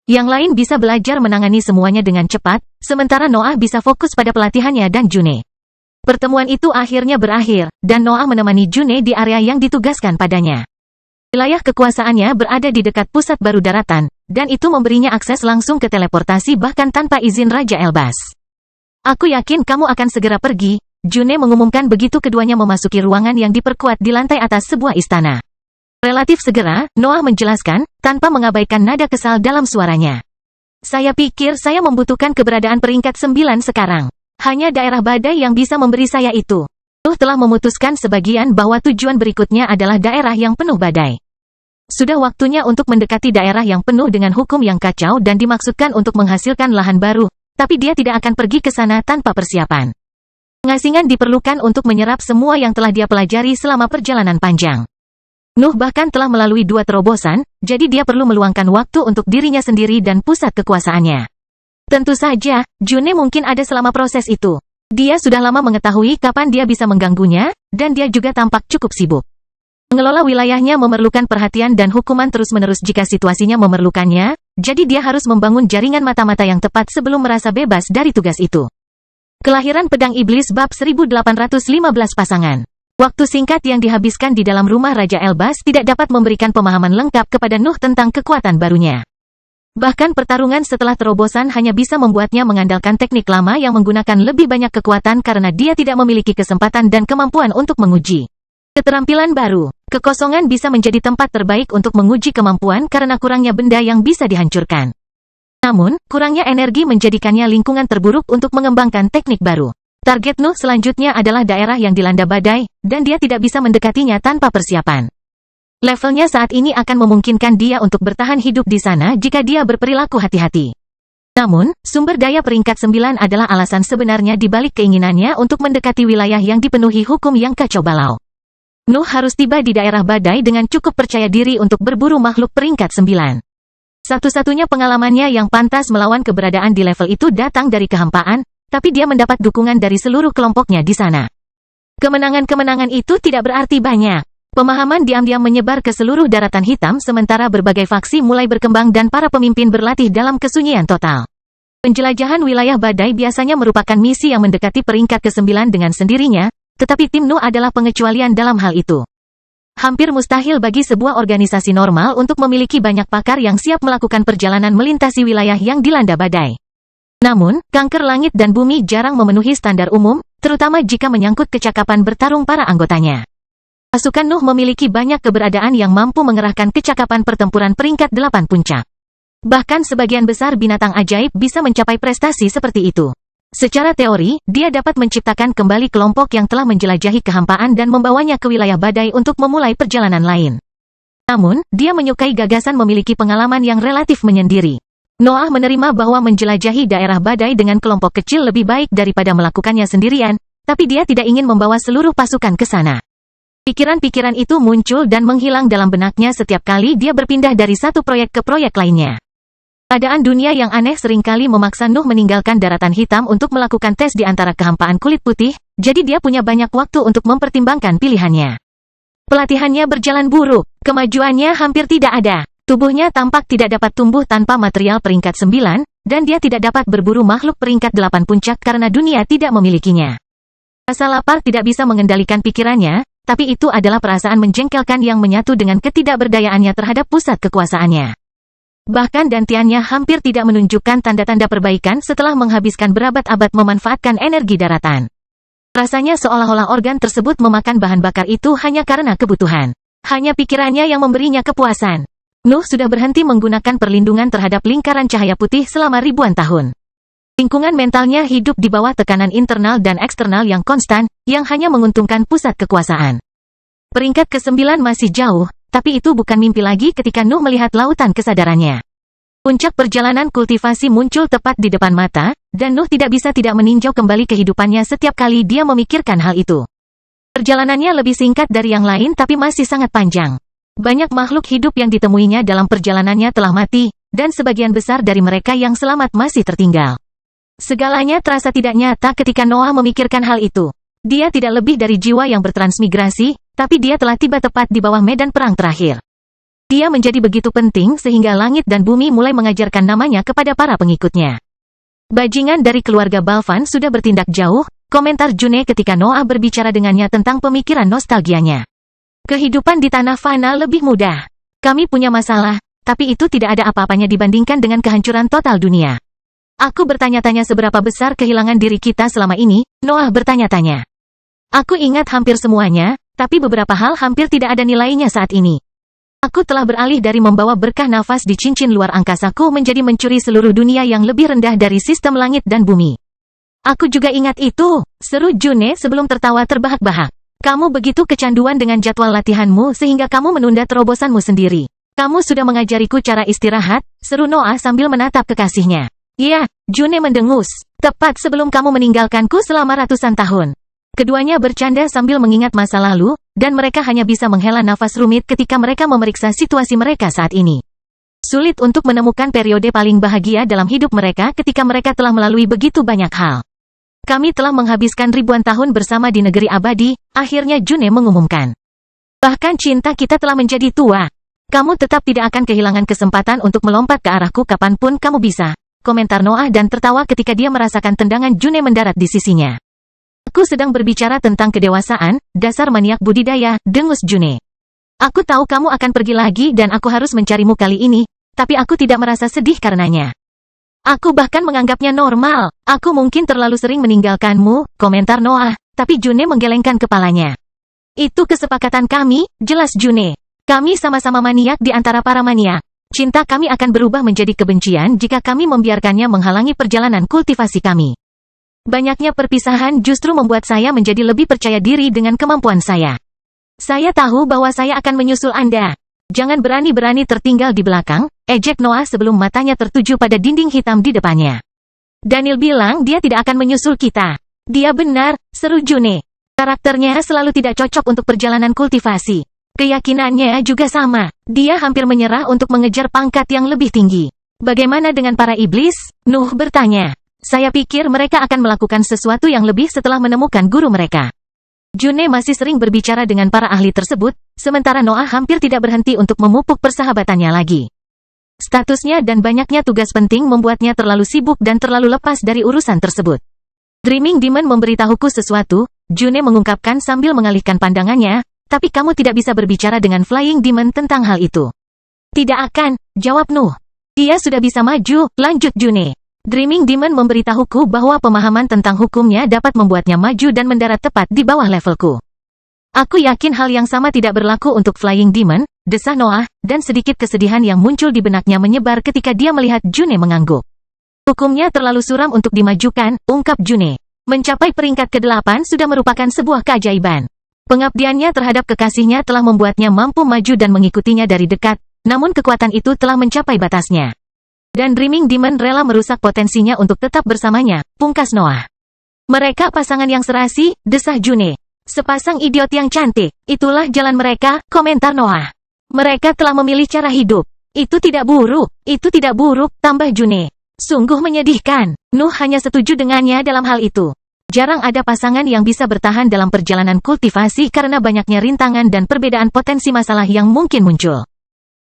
Yang lain bisa belajar menangani semuanya dengan cepat, sementara Noah bisa fokus pada pelatihannya dan June. Pertemuan itu akhirnya berakhir, dan Noah menemani June di area yang ditugaskan padanya. Wilayah kekuasaannya berada di dekat pusat baru daratan, dan itu memberinya akses langsung ke teleportasi bahkan tanpa izin Raja Elbas. Aku yakin kamu akan segera pergi, June mengumumkan begitu keduanya memasuki ruangan yang diperkuat di lantai atas sebuah istana. Relatif segera, Noah menjelaskan, tanpa mengabaikan nada kesal dalam suaranya. Saya pikir saya membutuhkan keberadaan peringkat 9 sekarang. Hanya daerah badai yang bisa memberi saya itu. Nuh telah memutuskan sebagian bahwa tujuan berikutnya adalah daerah yang penuh badai. Sudah waktunya untuk mendekati daerah yang penuh dengan hukum yang kacau dan dimaksudkan untuk menghasilkan lahan baru, tapi dia tidak akan pergi ke sana tanpa persiapan. Pengasingan diperlukan untuk menyerap semua yang telah dia pelajari selama perjalanan panjang. Nuh bahkan telah melalui 2 terobosan, jadi dia perlu meluangkan waktu untuk dirinya sendiri dan pusat kekuasaannya. Tentu saja, June mungkin ada selama proses itu. Dia sudah lama mengetahui kapan dia bisa mengganggunya, dan dia juga tampak cukup sibuk. Mengelola wilayahnya memerlukan perhatian dan hukuman terus-menerus jika situasinya memerlukannya, jadi dia harus membangun jaringan mata-mata yang tepat sebelum merasa bebas dari tugas itu. Kelahiran Pedang Iblis bab 1815 pasangan. Waktu singkat yang dihabiskan di dalam rumah Raja Elbas tidak dapat memberikan pemahaman lengkap kepada Nuh tentang kekuatan barunya. Bahkan pertarungan setelah terobosan hanya bisa membuatnya mengandalkan teknik lama yang menggunakan lebih banyak kekuatan karena dia tidak memiliki kesempatan dan kemampuan untuk menguji keterampilan baru. Kekosongan bisa menjadi tempat terbaik untuk menguji kemampuan karena kurangnya benda yang bisa dihancurkan. Namun, kurangnya energi menjadikannya lingkungan terburuk untuk mengembangkan teknik baru. Target Nuh selanjutnya adalah daerah yang dilanda badai, dan dia tidak bisa mendekatinya tanpa persiapan. Levelnya saat ini akan memungkinkan dia untuk bertahan hidup di sana jika dia berperilaku hati-hati. Namun, sumber daya peringkat 9 adalah alasan sebenarnya di balik keinginannya untuk mendekati wilayah yang dipenuhi hukum yang kacau balau. Nuh harus tiba di daerah badai dengan cukup percaya diri untuk berburu makhluk peringkat 9. Satu-satunya pengalamannya yang pantas melawan keberadaan di level itu datang dari kehampaan, tapi dia mendapat dukungan dari seluruh kelompoknya di sana. Kemenangan-kemenangan itu tidak berarti banyak. Pemahaman diam-diam menyebar ke seluruh daratan hitam sementara berbagai faksi mulai berkembang dan para pemimpin berlatih dalam kesunyian total. Penjelajahan wilayah badai biasanya merupakan misi yang mendekati peringkat ke-9 dengan sendirinya, tetapi tim Nuh adalah pengecualian dalam hal itu. Hampir mustahil bagi sebuah organisasi normal untuk memiliki banyak pakar yang siap melakukan perjalanan melintasi wilayah yang dilanda badai. Namun, kanker langit dan bumi jarang memenuhi standar umum, terutama jika menyangkut kecakapan bertarung para anggotanya. Pasukan Nuh memiliki banyak keberadaan yang mampu mengerahkan kecakapan pertempuran peringkat 8 puncak. Bahkan sebagian besar binatang ajaib bisa mencapai prestasi seperti itu. Secara teori, dia dapat menciptakan kembali kelompok yang telah menjelajahi kehampaan dan membawanya ke wilayah badai untuk memulai perjalanan lain. Namun, dia menyukai gagasan memiliki pengalaman yang relatif menyendiri. Noah menerima bahwa menjelajahi daerah badai dengan kelompok kecil lebih baik daripada melakukannya sendirian, tapi dia tidak ingin membawa seluruh pasukan ke sana. Pikiran-pikiran itu muncul dan menghilang dalam benaknya setiap kali dia berpindah dari satu proyek ke proyek lainnya. Keadaan dunia yang aneh seringkali memaksa Nuh meninggalkan daratan hitam untuk melakukan tes di antara kehampaan kulit putih, jadi dia punya banyak waktu untuk mempertimbangkan pilihannya. Pelatihannya berjalan buruk, kemajuannya hampir tidak ada, tubuhnya tampak tidak dapat tumbuh tanpa material peringkat 9, dan dia tidak dapat berburu makhluk peringkat 8 puncak karena dunia tidak memilikinya. Rasa lapar tidak bisa mengendalikan pikirannya, tapi itu adalah perasaan menjengkelkan yang menyatu dengan ketidakberdayaannya terhadap pusat kekuasaannya. Bahkan dantiannya hampir tidak menunjukkan tanda-tanda perbaikan setelah menghabiskan berabad-abad memanfaatkan energi daratan. Rasanya seolah-olah organ tersebut memakan bahan bakar itu hanya karena kebutuhan. Hanya pikirannya yang memberinya kepuasan. Nuh sudah berhenti menggunakan perlindungan terhadap lingkaran cahaya putih selama ribuan tahun. Lingkungan mentalnya hidup di bawah tekanan internal dan eksternal yang konstan, yang hanya menguntungkan pusat kekuasaan. Peringkat ke-9 masih jauh, tapi itu bukan mimpi lagi ketika Nuh melihat lautan kesadarannya. Puncak perjalanan kultivasi muncul tepat di depan mata, dan Nuh tidak bisa tidak meninjau kembali kehidupannya setiap kali dia memikirkan hal itu. Perjalanannya lebih singkat dari yang lain tapi masih sangat panjang. Banyak makhluk hidup yang ditemuinya dalam perjalanannya telah mati, dan sebagian besar dari mereka yang selamat masih tertinggal. Segalanya terasa tidak nyata ketika Noah memikirkan hal itu. Dia tidak lebih dari jiwa yang bertransmigrasi, tapi dia telah tiba tepat di bawah medan perang terakhir. Dia menjadi begitu penting sehingga langit dan bumi mulai mengajarkan namanya kepada para pengikutnya. Bajingan dari keluarga Balvan sudah bertindak jauh, komentar June ketika Noah berbicara dengannya tentang pemikiran nostalgianya. Kehidupan di tanah fana lebih mudah. Kami punya masalah, tapi itu tidak ada apa-apanya dibandingkan dengan kehancuran total dunia. Aku bertanya-tanya seberapa besar kehilangan diri kita selama ini, Noah bertanya-tanya. Aku ingat hampir semuanya, tapi beberapa hal hampir tidak ada nilainya saat ini. Aku telah beralih dari membawa berkah nafas di cincin luar angkasaku menjadi mencuri seluruh dunia yang lebih rendah dari sistem langit dan bumi. Aku juga ingat itu, seru June sebelum tertawa terbahak-bahak. Kamu begitu kecanduan dengan jadwal latihanmu sehingga kamu menunda terobosanmu sendiri. Kamu sudah mengajariku cara istirahat, seru Noah sambil menatap kekasihnya. Ya, June mendengus, tepat sebelum kamu meninggalkanku selama ratusan tahun. Keduanya bercanda sambil mengingat masa lalu, dan mereka hanya bisa menghela nafas rumit ketika mereka memeriksa situasi mereka saat ini. Sulit untuk menemukan periode paling bahagia dalam hidup mereka ketika mereka telah melalui begitu banyak hal. Kami telah menghabiskan ribuan tahun bersama di negeri abadi, akhirnya June mengumumkan. Bahkan cinta kita telah menjadi tua. Kamu tetap tidak akan kehilangan kesempatan untuk melompat ke arahku kapanpun kamu bisa, komentar Noah dan tertawa ketika dia merasakan tendangan June mendarat di sisinya. Aku sedang berbicara tentang kedewasaan, dasar maniak budidaya, dengus June. Aku tahu kamu akan pergi lagi dan aku harus mencarimu kali ini, tapi aku tidak merasa sedih karenanya. Aku bahkan menganggapnya normal, aku mungkin terlalu sering meninggalkanmu, komentar Noah, tapi June menggelengkan kepalanya. Itu kesepakatan kami, jelas June. Kami sama-sama maniak di antara para maniak. Cinta kami akan berubah menjadi kebencian jika kami membiarkannya menghalangi perjalanan kultivasi kami. Banyaknya perpisahan justru membuat saya menjadi lebih percaya diri dengan kemampuan saya. Saya tahu bahwa saya akan menyusul Anda. Jangan berani-berani tertinggal di belakang, ejek Noah sebelum matanya tertuju pada dinding hitam di depannya. Daniel bilang dia tidak akan menyusul kita. Dia benar, seru June. Karakternya selalu tidak cocok untuk perjalanan kultivasi. Keyakinannya juga sama. Dia hampir menyerah untuk mengejar pangkat yang lebih tinggi. Bagaimana dengan para iblis? Nuh bertanya. Saya pikir mereka akan melakukan sesuatu yang lebih setelah menemukan guru mereka. June masih sering berbicara dengan para ahli tersebut, sementara Noah hampir tidak berhenti untuk memupuk persahabatannya lagi. Statusnya dan banyaknya tugas penting membuatnya terlalu sibuk dan terlalu lepas dari urusan tersebut. Dreaming Demon memberitahuku sesuatu, June mengungkapkan sambil mengalihkan pandangannya, tapi kamu tidak bisa berbicara dengan Flying Demon tentang hal itu. Tidak akan, jawab Nuh. Dia sudah bisa maju, lanjut June. Dreaming Demon memberitahuku bahwa pemahaman tentang hukumnya dapat membuatnya maju dan mendarat tepat di bawah levelku. Aku yakin hal yang sama tidak berlaku untuk Flying Demon, desah Noah, dan sedikit kesedihan yang muncul di benaknya menyebar ketika dia melihat June mengangguk. Hukumnya terlalu suram untuk dimajukan, ungkap June. Mencapai peringkat ke-8 sudah merupakan sebuah keajaiban. Pengabdiannya terhadap kekasihnya telah membuatnya mampu maju dan mengikutinya dari dekat, namun kekuatan itu telah mencapai batasnya. Dan Dreaming Demon rela merusak potensinya untuk tetap bersamanya, pungkas Noah. Mereka pasangan yang serasi, desah June. Sepasang idiot yang cantik, itulah jalan mereka, komentar Noah. Mereka telah memilih cara hidup. Itu tidak buruk, tambah June. Sungguh menyedihkan, Nuh hanya setuju dengannya dalam hal itu. Jarang ada pasangan yang bisa bertahan dalam perjalanan kultivasi karena banyaknya rintangan dan perbedaan potensi masalah yang mungkin muncul.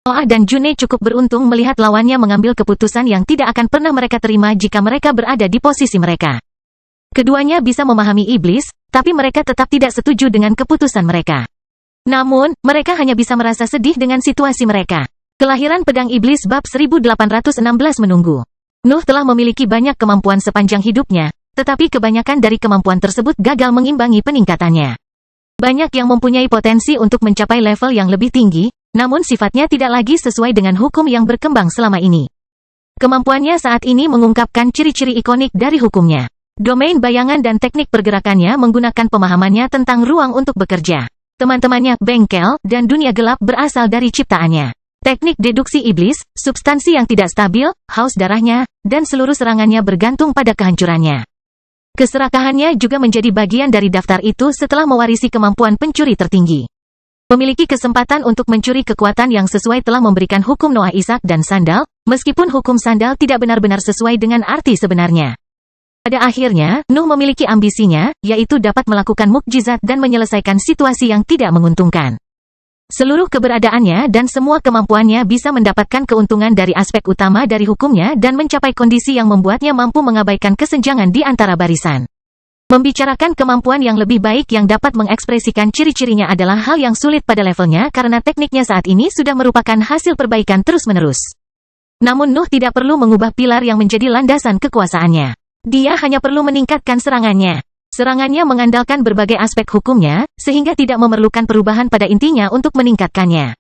Noah dan June cukup beruntung melihat lawannya mengambil keputusan yang tidak akan pernah mereka terima jika mereka berada di posisi mereka. Keduanya bisa memahami iblis, tapi mereka tetap tidak setuju dengan keputusan mereka. Namun, mereka hanya bisa merasa sedih dengan situasi mereka. Kelahiran Pedang Iblis bab 1816 menunggu. Nuh telah memiliki banyak kemampuan sepanjang hidupnya, tetapi kebanyakan dari kemampuan tersebut gagal mengimbangi peningkatannya. Banyak yang mempunyai potensi untuk mencapai level yang lebih tinggi, namun sifatnya tidak lagi sesuai dengan hukum yang berkembang selama ini. Kemampuannya saat ini mengungkapkan ciri-ciri ikonik dari hukumnya. Domain bayangan dan teknik pergerakannya menggunakan pemahamannya tentang ruang untuk bekerja. Teman-temannya, bengkel, dan dunia gelap berasal dari ciptaannya. Teknik deduksi iblis, substansi yang tidak stabil, haus darahnya, dan seluruh serangannya bergantung pada kehancurannya. Keserakahannya juga menjadi bagian dari daftar itu setelah mewarisi kemampuan pencuri tertinggi. Memiliki kesempatan untuk mencuri kekuatan yang sesuai telah memberikan hukum Noah, Ishak, dan Sandal, meskipun hukum Sandal tidak benar-benar sesuai dengan arti sebenarnya. Pada akhirnya, Nuh memiliki ambisinya, yaitu dapat melakukan mukjizat dan menyelesaikan situasi yang tidak menguntungkan. Seluruh keberadaannya dan semua kemampuannya bisa mendapatkan keuntungan dari aspek utama dari hukumnya dan mencapai kondisi yang membuatnya mampu mengabaikan kesenjangan di antara barisan. Membicarakan kemampuan yang lebih baik yang dapat mengekspresikan ciri-cirinya adalah hal yang sulit pada levelnya karena tekniknya saat ini sudah merupakan hasil perbaikan terus-menerus. Namun Nuh tidak perlu mengubah pilar yang menjadi landasan kekuasaannya. Dia hanya perlu meningkatkan serangannya. Serangannya mengandalkan berbagai aspek hukumnya, sehingga tidak memerlukan perubahan pada intinya untuk meningkatkannya.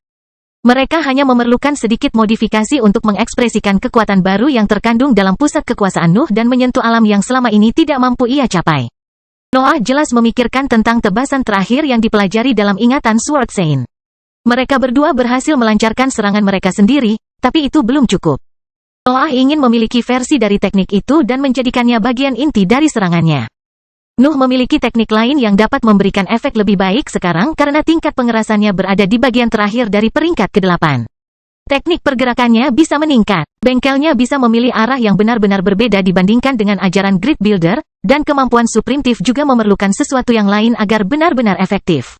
Mereka hanya memerlukan sedikit modifikasi untuk mengekspresikan kekuatan baru yang terkandung dalam pusat kekuasaan Nuh dan menyentuh alam yang selama ini tidak mampu ia capai. Noah jelas memikirkan tentang tebasan terakhir yang dipelajari dalam ingatan Sword Saint. Mereka berdua berhasil melancarkan serangan mereka sendiri, tapi itu belum cukup. Noah ingin memiliki versi dari teknik itu dan menjadikannya bagian inti dari serangannya. Nuh memiliki teknik lain yang dapat memberikan efek lebih baik sekarang karena tingkat pengerasannya berada di bagian terakhir dari peringkat ke-8. Teknik pergerakannya bisa meningkat, bengkelnya bisa memilih arah yang benar-benar berbeda dibandingkan dengan ajaran Grid Builder, dan kemampuan suprimtif juga memerlukan sesuatu yang lain agar benar-benar efektif.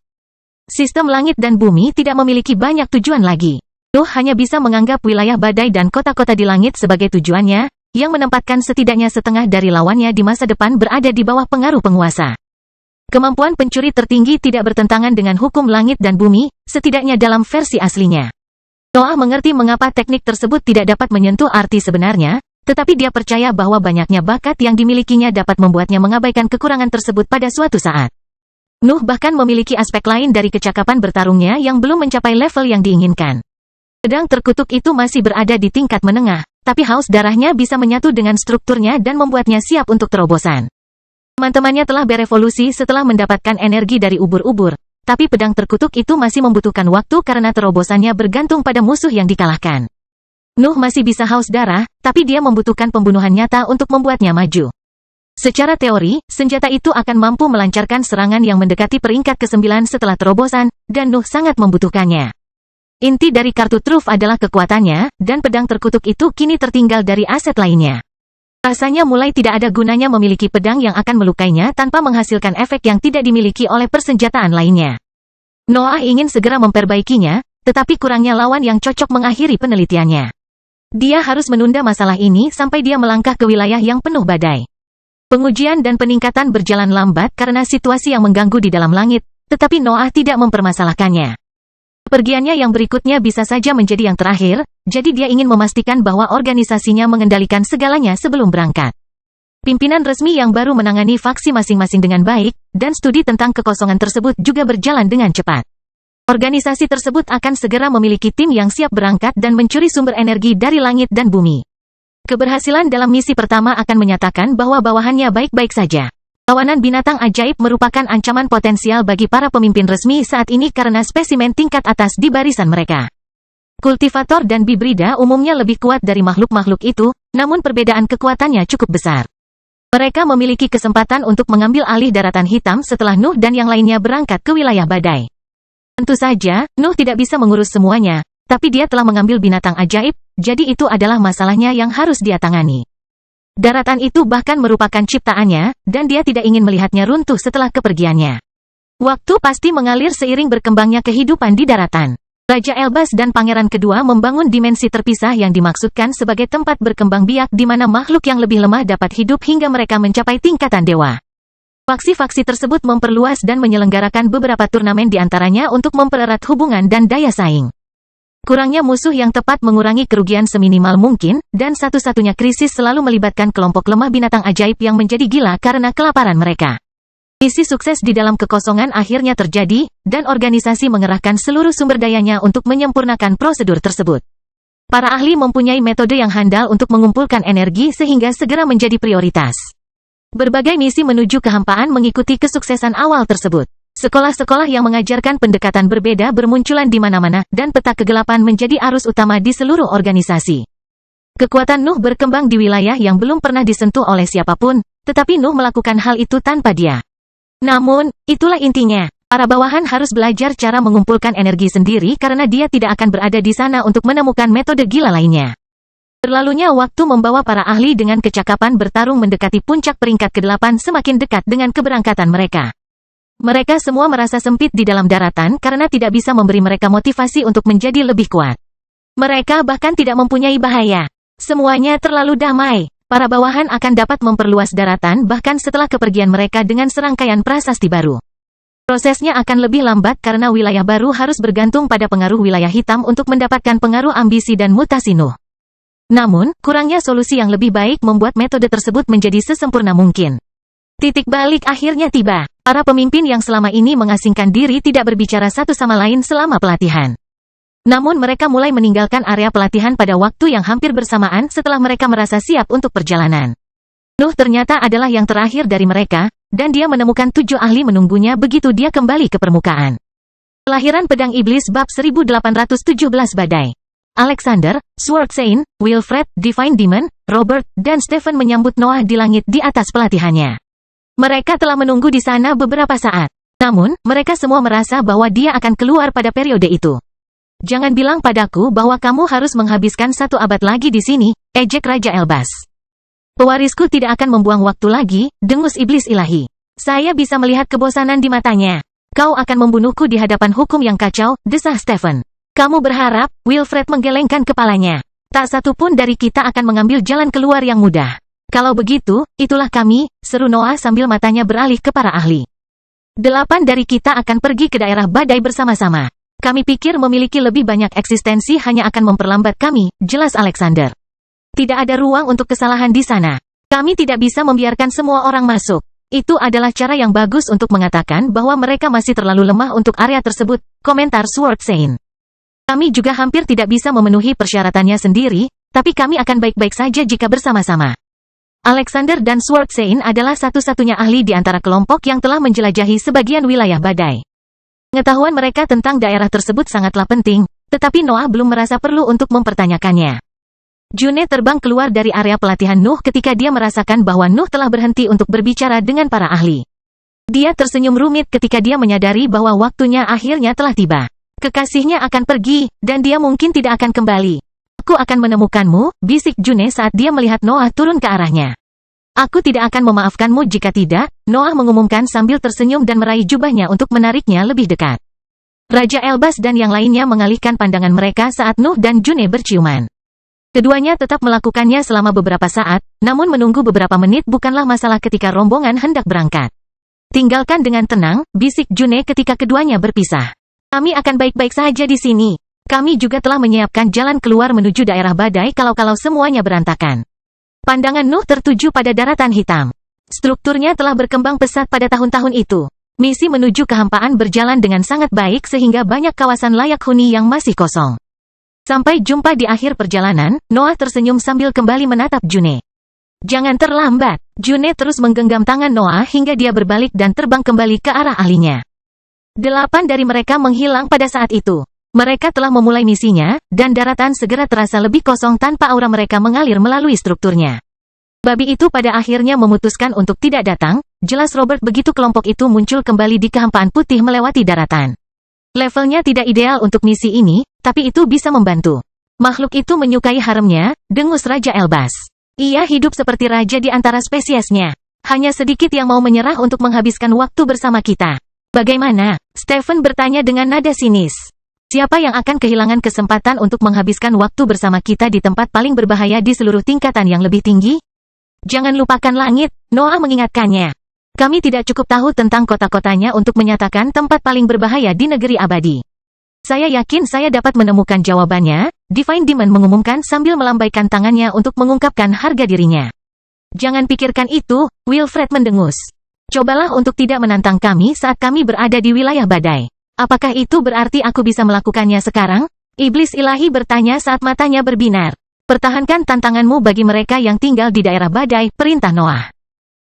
Sistem langit dan bumi tidak memiliki banyak tujuan lagi. Nuh hanya bisa menganggap wilayah badai dan kota-kota di langit sebagai tujuannya, yang menempatkan setidaknya setengah dari lawannya di masa depan berada di bawah pengaruh penguasa. Kemampuan pencuri tertinggi tidak bertentangan dengan hukum langit dan bumi, setidaknya dalam versi aslinya. Noah mengerti mengapa teknik tersebut tidak dapat menyentuh arti sebenarnya, tetapi dia percaya bahwa banyaknya bakat yang dimilikinya dapat membuatnya mengabaikan kekurangan tersebut pada suatu saat. Nuh bahkan memiliki aspek lain dari kecakapan bertarungnya yang belum mencapai level yang diinginkan. Pedang terkutuk itu masih berada di tingkat menengah, tapi haus darahnya bisa menyatu dengan strukturnya dan membuatnya siap untuk terobosan. Teman-temannya telah berevolusi setelah mendapatkan energi dari ubur-ubur, tapi pedang terkutuk itu masih membutuhkan waktu karena terobosannya bergantung pada musuh yang dikalahkan. Nuh masih bisa haus darah, tapi dia membutuhkan pembunuhan nyata untuk membuatnya maju. Secara teori, senjata itu akan mampu melancarkan serangan yang mendekati peringkat ke-9 setelah terobosan, dan Nuh sangat membutuhkannya. Inti dari kartu truf adalah kekuatannya, dan pedang terkutuk itu kini tertinggal dari aset lainnya. Rasanya mulai tidak ada gunanya memiliki pedang yang akan melukainya tanpa menghasilkan efek yang tidak dimiliki oleh persenjataan lainnya. Noah ingin segera memperbaikinya, tetapi kurangnya lawan yang cocok mengakhiri penelitiannya. Dia harus menunda masalah ini sampai dia melangkah ke wilayah yang penuh badai. Pengujian dan peningkatan berjalan lambat karena situasi yang mengganggu di dalam langit, tetapi Noah tidak mempermasalahkannya. Pergiannya yang berikutnya bisa saja menjadi yang terakhir, jadi dia ingin memastikan bahwa organisasinya mengendalikan segalanya sebelum berangkat. Pimpinan resmi yang baru menangani faksi masing-masing dengan baik, dan studi tentang kekosongan tersebut juga berjalan dengan cepat. Organisasi tersebut akan segera memiliki tim yang siap berangkat dan mencuri sumber energi dari langit dan bumi. Keberhasilan dalam misi pertama akan menyatakan bahwa bawahannya baik-baik saja. Kawanan binatang ajaib merupakan ancaman potensial bagi para pemimpin resmi saat ini karena spesimen tingkat atas di barisan mereka. Kultivator dan bibrida umumnya lebih kuat dari makhluk-makhluk itu, namun perbedaan kekuatannya cukup besar. Mereka memiliki kesempatan untuk mengambil alih daratan hitam setelah Nuh dan yang lainnya berangkat ke wilayah badai. Tentu saja, Nuh tidak bisa mengurus semuanya, tapi dia telah mengambil binatang ajaib, jadi itu adalah masalahnya yang harus dia tangani. Daratan itu bahkan merupakan ciptaannya, dan dia tidak ingin melihatnya runtuh setelah kepergiannya. Waktu pasti mengalir seiring berkembangnya kehidupan di daratan. Raja Elbas dan pangeran kedua membangun dimensi terpisah yang dimaksudkan sebagai tempat berkembang biak di mana makhluk yang lebih lemah dapat hidup hingga mereka mencapai tingkatan dewa. Faksi-faksi tersebut memperluas dan menyelenggarakan beberapa turnamen di antaranya untuk mempererat hubungan dan daya saing. Kurangnya musuh yang tepat mengurangi kerugian seminimal mungkin, dan satu-satunya krisis selalu melibatkan kelompok lemah binatang ajaib yang menjadi gila karena kelaparan mereka. Misi sukses di dalam kekosongan akhirnya terjadi, dan organisasi mengerahkan seluruh sumber dayanya untuk menyempurnakan prosedur tersebut. Para ahli mempunyai metode yang handal untuk mengumpulkan energi sehingga segera menjadi prioritas. Berbagai misi menuju kehampaan mengikuti kesuksesan awal tersebut. Sekolah-sekolah yang mengajarkan pendekatan berbeda bermunculan di mana-mana, dan peta kegelapan menjadi arus utama di seluruh organisasi. Kekuatan Nuh berkembang di wilayah yang belum pernah disentuh oleh siapapun, tetapi Nuh melakukan hal itu tanpa dia. Namun, itulah intinya. Para bawahan harus belajar cara mengumpulkan energi sendiri karena dia tidak akan berada di sana untuk menemukan metode gila lainnya. Berlalunya waktu membawa para ahli dengan kecakapan bertarung mendekati puncak peringkat ke-8 semakin dekat dengan keberangkatan mereka. Mereka semua merasa sempit di dalam daratan karena tidak bisa memberi mereka motivasi untuk menjadi lebih kuat. Mereka bahkan tidak mempunyai bahaya. Semuanya terlalu damai. Para bawahan akan dapat memperluas daratan bahkan setelah kepergian mereka dengan serangkaian prasasti baru. Prosesnya akan lebih lambat karena wilayah baru harus bergantung pada pengaruh wilayah hitam untuk mendapatkan pengaruh ambisi dan mutasi Nuh. Namun, kurangnya solusi yang lebih baik membuat metode tersebut menjadi sesempurna mungkin. Titik balik akhirnya tiba. Para pemimpin yang selama ini mengasingkan diri tidak berbicara satu sama lain selama pelatihan. Namun mereka mulai meninggalkan area pelatihan pada waktu yang hampir bersamaan setelah mereka merasa siap untuk perjalanan. Nuh ternyata adalah yang terakhir dari mereka, dan dia menemukan 7 ahli menunggunya begitu dia kembali ke permukaan. Kelahiran Pedang Iblis bab 1817 Badai. Alexander, Sword Saint, Wilfred, Divine Demon, Robert, dan Stephen menyambut Noah di langit di atas pelatihannya. Mereka telah menunggu di sana beberapa saat. Namun, mereka semua merasa bahwa dia akan keluar pada periode itu. Jangan bilang padaku bahwa kamu harus menghabiskan 1 abad lagi di sini, ejek Raja Elbas. Pewarisku tidak akan membuang waktu lagi, dengus iblis ilahi. Saya bisa melihat kebosanan di matanya. Kau akan membunuhku di hadapan hukum yang kacau, desah Stephen. Kamu berharap, Wilfred menggelengkan kepalanya. Tak satu pun dari kita akan mengambil jalan keluar yang mudah. Kalau begitu, itulah kami, seru Noah sambil matanya beralih ke para ahli. 8 dari kita akan pergi ke daerah badai bersama-sama. Kami pikir memiliki lebih banyak eksistensi hanya akan memperlambat kami, jelas Alexander. Tidak ada ruang untuk kesalahan di sana. Kami tidak bisa membiarkan semua orang masuk. Itu adalah cara yang bagus untuk mengatakan bahwa mereka masih terlalu lemah untuk area tersebut, komentar Sword Saint. Kami juga hampir tidak bisa memenuhi persyaratannya sendiri, tapi kami akan baik-baik saja jika bersama-sama. Alexander dan Sword Saint adalah satu-satunya ahli di antara kelompok yang telah menjelajahi sebagian wilayah badai. Pengetahuan mereka tentang daerah tersebut sangatlah penting, tetapi Noah belum merasa perlu untuk mempertanyakannya. June terbang keluar dari area pelatihan Nuh ketika dia merasakan bahwa Nuh telah berhenti untuk berbicara dengan para ahli. Dia tersenyum rumit ketika dia menyadari bahwa waktunya akhirnya telah tiba. Kekasihnya akan pergi, dan dia mungkin tidak akan kembali. Aku akan menemukanmu, bisik June saat dia melihat Noah turun ke arahnya. Aku tidak akan memaafkanmu jika tidak, Noah mengumumkan sambil tersenyum dan meraih jubahnya untuk menariknya lebih dekat. Raja Elbas dan yang lainnya mengalihkan pandangan mereka saat Nuh dan June berciuman. Keduanya tetap melakukannya selama beberapa saat, namun menunggu beberapa menit bukanlah masalah ketika rombongan hendak berangkat. Tinggalkan dengan tenang, bisik June ketika keduanya berpisah. Kami akan baik-baik saja di sini. Kami juga telah menyiapkan jalan keluar menuju daerah badai kalau semuanya berantakan. Pandangan Nuh tertuju pada daratan hitam. Strukturnya telah berkembang pesat pada tahun-tahun itu. Misi menuju kehampaan berjalan dengan sangat baik sehingga banyak kawasan layak huni yang masih kosong. Sampai jumpa di akhir perjalanan, Noah tersenyum sambil kembali menatap June. Jangan terlambat. June terus menggenggam tangan Noah hingga dia berbalik dan terbang kembali ke arah ahlinya. 8 dari mereka menghilang pada saat itu. Mereka telah memulai misinya, dan daratan segera terasa lebih kosong tanpa aura mereka mengalir melalui strukturnya. Babi itu pada akhirnya memutuskan untuk tidak datang, jelas Robert begitu kelompok itu muncul kembali di kehampaan putih melewati daratan. Levelnya tidak ideal untuk misi ini, tapi itu bisa membantu. Makhluk itu menyukai haremnya, dengus Raja Elbas. Ia hidup seperti raja di antara spesiesnya. Hanya sedikit yang mau menyerah untuk menghabiskan waktu bersama kita. Bagaimana? Stephen bertanya dengan nada sinis. Siapa yang akan kehilangan kesempatan untuk menghabiskan waktu bersama kita di tempat paling berbahaya di seluruh tingkatan yang lebih tinggi? Jangan lupakan langit, Noah mengingatkannya. Kami tidak cukup tahu tentang kota-kotanya untuk menyatakan tempat paling berbahaya di negeri abadi. Saya yakin saya dapat menemukan jawabannya, Divine Demon mengumumkan sambil melambaikan tangannya untuk mengungkapkan harga dirinya. Jangan pikirkan itu, Wilfred mendengus. Cobalah untuk tidak menantang kami saat kami berada di wilayah badai. Apakah itu berarti aku bisa melakukannya sekarang? Iblis ilahi bertanya saat matanya berbinar. Pertahankan tantanganmu bagi mereka yang tinggal di daerah badai, perintah Noah.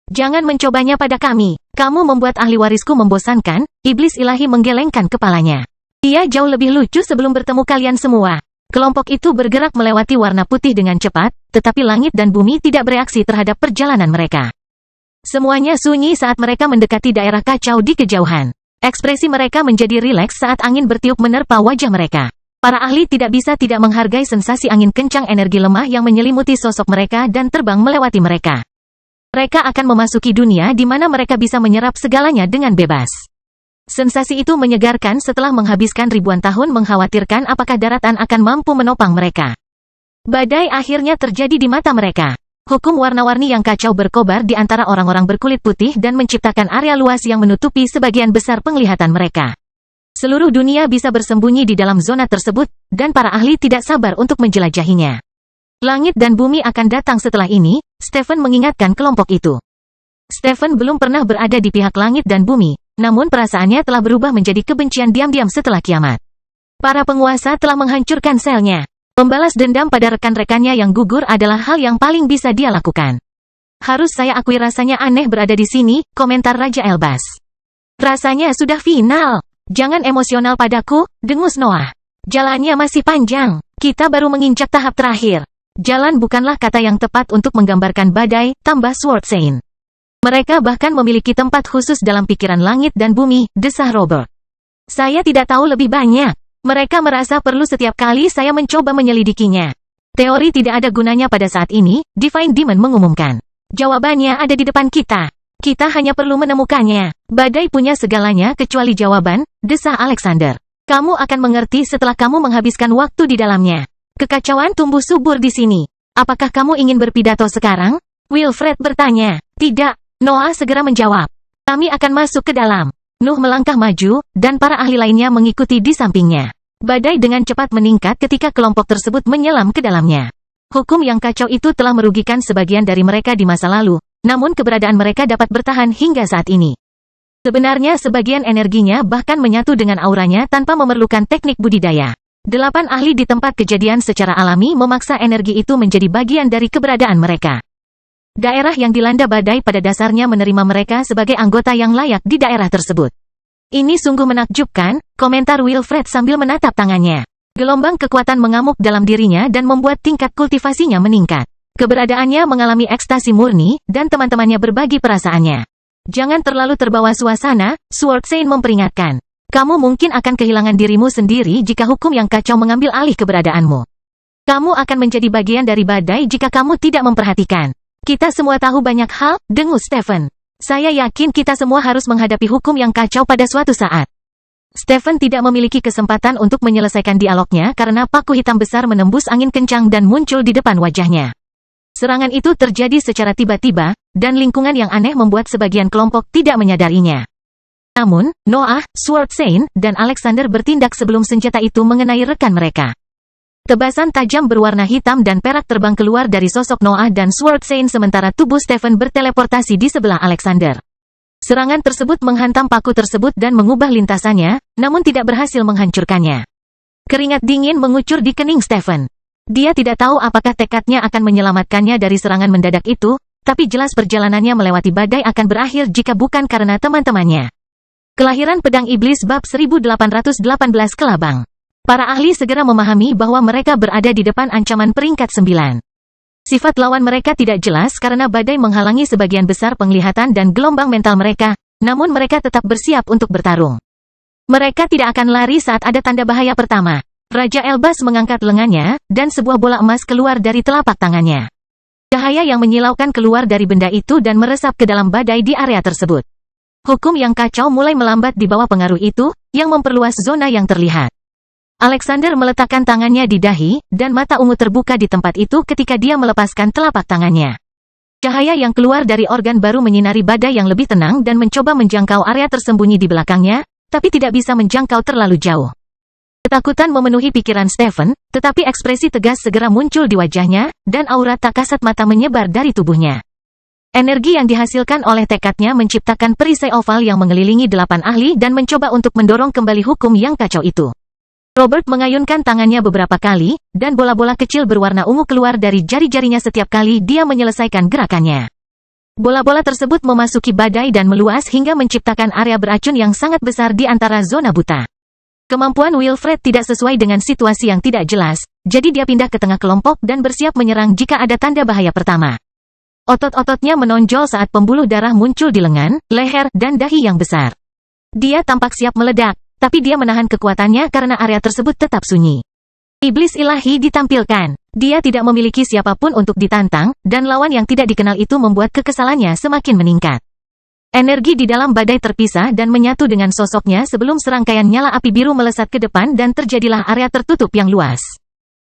Jangan mencobanya pada kami. Kamu membuat ahli warisku membosankan, iblis ilahi menggelengkan kepalanya. Ia jauh lebih lucu sebelum bertemu kalian semua. Kelompok itu bergerak melewati warna putih dengan cepat, tetapi langit dan bumi tidak bereaksi terhadap perjalanan mereka. Semuanya sunyi saat mereka mendekati daerah kacau di kejauhan. Ekspresi mereka menjadi rileks saat angin bertiup menerpa wajah mereka. Para ahli tidak bisa tidak menghargai sensasi angin kencang energi lemah yang menyelimuti sosok mereka dan terbang melewati mereka. Mereka akan memasuki dunia di mana mereka bisa menyerap segalanya dengan bebas. Sensasi itu menyegarkan setelah menghabiskan ribuan tahun mengkhawatirkan apakah daratan akan mampu menopang mereka. Badai akhirnya terjadi di mata mereka. Hukum warna-warni yang kacau berkobar di antara orang-orang berkulit putih dan menciptakan area luas yang menutupi sebagian besar penglihatan mereka. Seluruh dunia bisa bersembunyi di dalam zona tersebut, dan para ahli tidak sabar untuk menjelajahinya. Langit dan bumi akan datang setelah ini, Stephen mengingatkan kelompok itu. Stephen belum pernah berada di pihak langit dan bumi, namun perasaannya telah berubah menjadi kebencian diam-diam setelah kiamat. Para penguasa telah menghancurkan selnya. Membalas dendam pada rekan-rekannya yang gugur adalah hal yang paling bisa dia lakukan. Harus saya akui rasanya aneh berada di sini, komentar Raja Elbas. Rasanya sudah final. Jangan emosional padaku, dengus Noah. Jalannya masih panjang. Kita baru menginjak tahap terakhir. Jalan bukanlah kata yang tepat untuk menggambarkan badai, tambah Sword Saint. Mereka bahkan memiliki tempat khusus dalam pikiran langit dan bumi, desah Robert. Saya tidak tahu lebih banyak. Mereka merasa perlu setiap kali saya mencoba menyelidikinya. Teori tidak ada gunanya pada saat ini, Divine Demon mengumumkan. Jawabannya ada di depan kita. Kita hanya perlu menemukannya. Badai punya segalanya kecuali jawaban, desah Alexander. Kamu akan mengerti setelah kamu menghabiskan waktu di dalamnya. Kekacauan tumbuh subur di sini. Apakah kamu ingin berpidato sekarang? Wilfred bertanya. Tidak. Noah segera menjawab. Kami akan masuk ke dalam. Nuh melangkah maju, dan para ahli lainnya mengikuti di sampingnya. Badai dengan cepat meningkat ketika kelompok tersebut menyelam ke dalamnya. Hukum yang kacau itu telah merugikan sebagian dari mereka di masa lalu, namun keberadaan mereka dapat bertahan hingga saat ini. Sebenarnya sebagian energinya bahkan menyatu dengan auranya tanpa memerlukan teknik budidaya. 8 ahli di tempat kejadian secara alami memaksa energi itu menjadi bagian dari keberadaan mereka. Daerah yang dilanda badai pada dasarnya menerima mereka sebagai anggota yang layak di daerah tersebut. Ini sungguh menakjubkan, komentar Wilfred sambil menatap tangannya. Gelombang kekuatan mengamuk dalam dirinya dan membuat tingkat kultivasinya meningkat. Keberadaannya mengalami ekstasi murni, dan teman-temannya berbagi perasaannya. Jangan terlalu terbawa suasana, Sword Saint memperingatkan. Kamu mungkin akan kehilangan dirimu sendiri jika hukum yang kacau mengambil alih keberadaanmu. Kamu akan menjadi bagian dari badai jika kamu tidak memperhatikan. Kita semua tahu banyak hal, dengus Stephen. Saya yakin kita semua harus menghadapi hukum yang kacau pada suatu saat. Stephen tidak memiliki kesempatan untuk menyelesaikan dialognya karena paku hitam besar menembus angin kencang dan muncul di depan wajahnya. Serangan itu terjadi secara tiba-tiba, dan lingkungan yang aneh membuat sebagian kelompok tidak menyadarinya. Namun, Noah, Sword Saint, dan Alexander bertindak sebelum senjata itu mengenai rekan mereka. Tebasan tajam berwarna hitam dan perak terbang keluar dari sosok Noah dan Sword Saint sementara tubuh Stephen berteleportasi di sebelah Alexander. Serangan tersebut menghantam paku tersebut dan mengubah lintasannya, namun tidak berhasil menghancurkannya. Keringat dingin mengucur di kening Stephen. Dia tidak tahu apakah tekadnya akan menyelamatkannya dari serangan mendadak itu, tapi jelas perjalanannya melewati badai akan berakhir jika bukan karena teman-temannya. Kelahiran Pedang Iblis bab 1818 Kelabang. Para ahli segera memahami bahwa mereka berada di depan ancaman peringkat 9. Sifat lawan mereka tidak jelas karena badai menghalangi sebagian besar penglihatan dan gelombang mental mereka, namun mereka tetap bersiap untuk bertarung. Mereka tidak akan lari saat ada tanda bahaya pertama. Raja Elbas mengangkat lengannya, dan sebuah bola emas keluar dari telapak tangannya. Cahaya yang menyilaukan keluar dari benda itu dan meresap ke dalam badai di area tersebut. Hukum yang kacau mulai melambat di bawah pengaruh itu, yang memperluas zona yang terlihat. Alexander meletakkan tangannya di dahi, dan mata ungu terbuka di tempat itu ketika dia melepaskan telapak tangannya. Cahaya yang keluar dari organ baru menyinari badai yang lebih tenang dan mencoba menjangkau area tersembunyi di belakangnya, tapi tidak bisa menjangkau terlalu jauh. Ketakutan memenuhi pikiran Stephen, tetapi ekspresi tegas segera muncul di wajahnya, dan aura tak kasat mata menyebar dari tubuhnya. Energi yang dihasilkan oleh tekadnya menciptakan perisai oval yang mengelilingi 8 ahli dan mencoba untuk mendorong kembali hukum yang kacau itu. Robert mengayunkan tangannya beberapa kali, dan bola-bola kecil berwarna ungu keluar dari jari-jarinya setiap kali dia menyelesaikan gerakannya. Bola-bola tersebut memasuki badai dan meluas hingga menciptakan area beracun yang sangat besar di antara zona buta. Kemampuan Wilfred tidak sesuai dengan situasi yang tidak jelas, jadi dia pindah ke tengah kelompok dan bersiap menyerang jika ada tanda bahaya pertama. Otot-ototnya menonjol saat pembuluh darah muncul di lengan, leher, dan dahi yang besar. Dia tampak siap meledak, tapi dia menahan kekuatannya karena area tersebut tetap sunyi. Iblis ilahi ditampilkan. Dia tidak memiliki siapapun untuk ditantang, dan lawan yang tidak dikenal itu membuat kekesalannya semakin meningkat. Energi di dalam badai terpisah dan menyatu dengan sosoknya sebelum serangkaian nyala api biru melesat ke depan dan terjadilah area tertutup yang luas.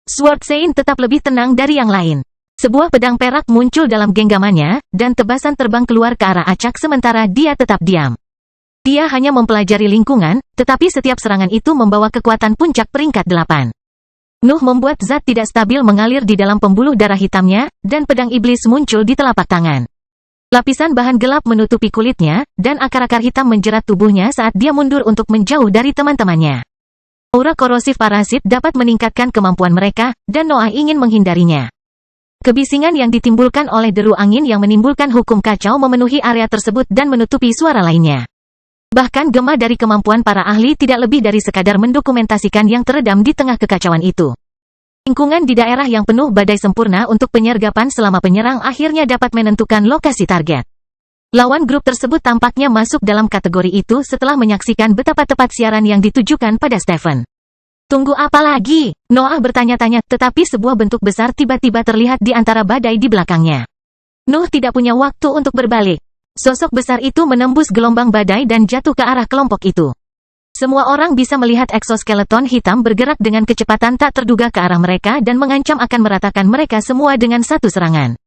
Sword Sein tetap lebih tenang dari yang lain. Sebuah pedang perak muncul dalam genggamannya, dan tebasan terbang keluar ke arah acak sementara dia tetap diam. Dia hanya mempelajari lingkungan, tetapi setiap serangan itu membawa kekuatan puncak peringkat 8. Nuh membuat zat tidak stabil mengalir di dalam pembuluh darah hitamnya, dan pedang iblis muncul di telapak tangan. Lapisan bahan gelap menutupi kulitnya, dan akar-akar hitam menjerat tubuhnya saat dia mundur untuk menjauh dari teman-temannya. Aura korosif parasit dapat meningkatkan kemampuan mereka, dan Noah ingin menghindarinya. Kebisingan yang ditimbulkan oleh deru angin yang menimbulkan hukum kacau memenuhi area tersebut dan menutupi suara lainnya. Bahkan gema dari kemampuan para ahli tidak lebih dari sekadar mendokumentasikan yang teredam di tengah kekacauan itu. Lingkungan di daerah yang penuh badai sempurna untuk penyergapan selama penyerang akhirnya dapat menentukan lokasi target. Lawan grup tersebut tampaknya masuk dalam kategori itu setelah menyaksikan betapa tepat siaran yang ditujukan pada Stephen. Tunggu apa lagi? Noah bertanya-tanya, tetapi sebuah bentuk besar tiba-tiba terlihat di antara badai di belakangnya. Nuh tidak punya waktu untuk berbalik. Sosok besar itu menembus gelombang badai dan jatuh ke arah kelompok itu. Semua orang bisa melihat eksoskeleton hitam bergerak dengan kecepatan tak terduga ke arah mereka dan mengancam akan meratakan mereka semua dengan satu serangan.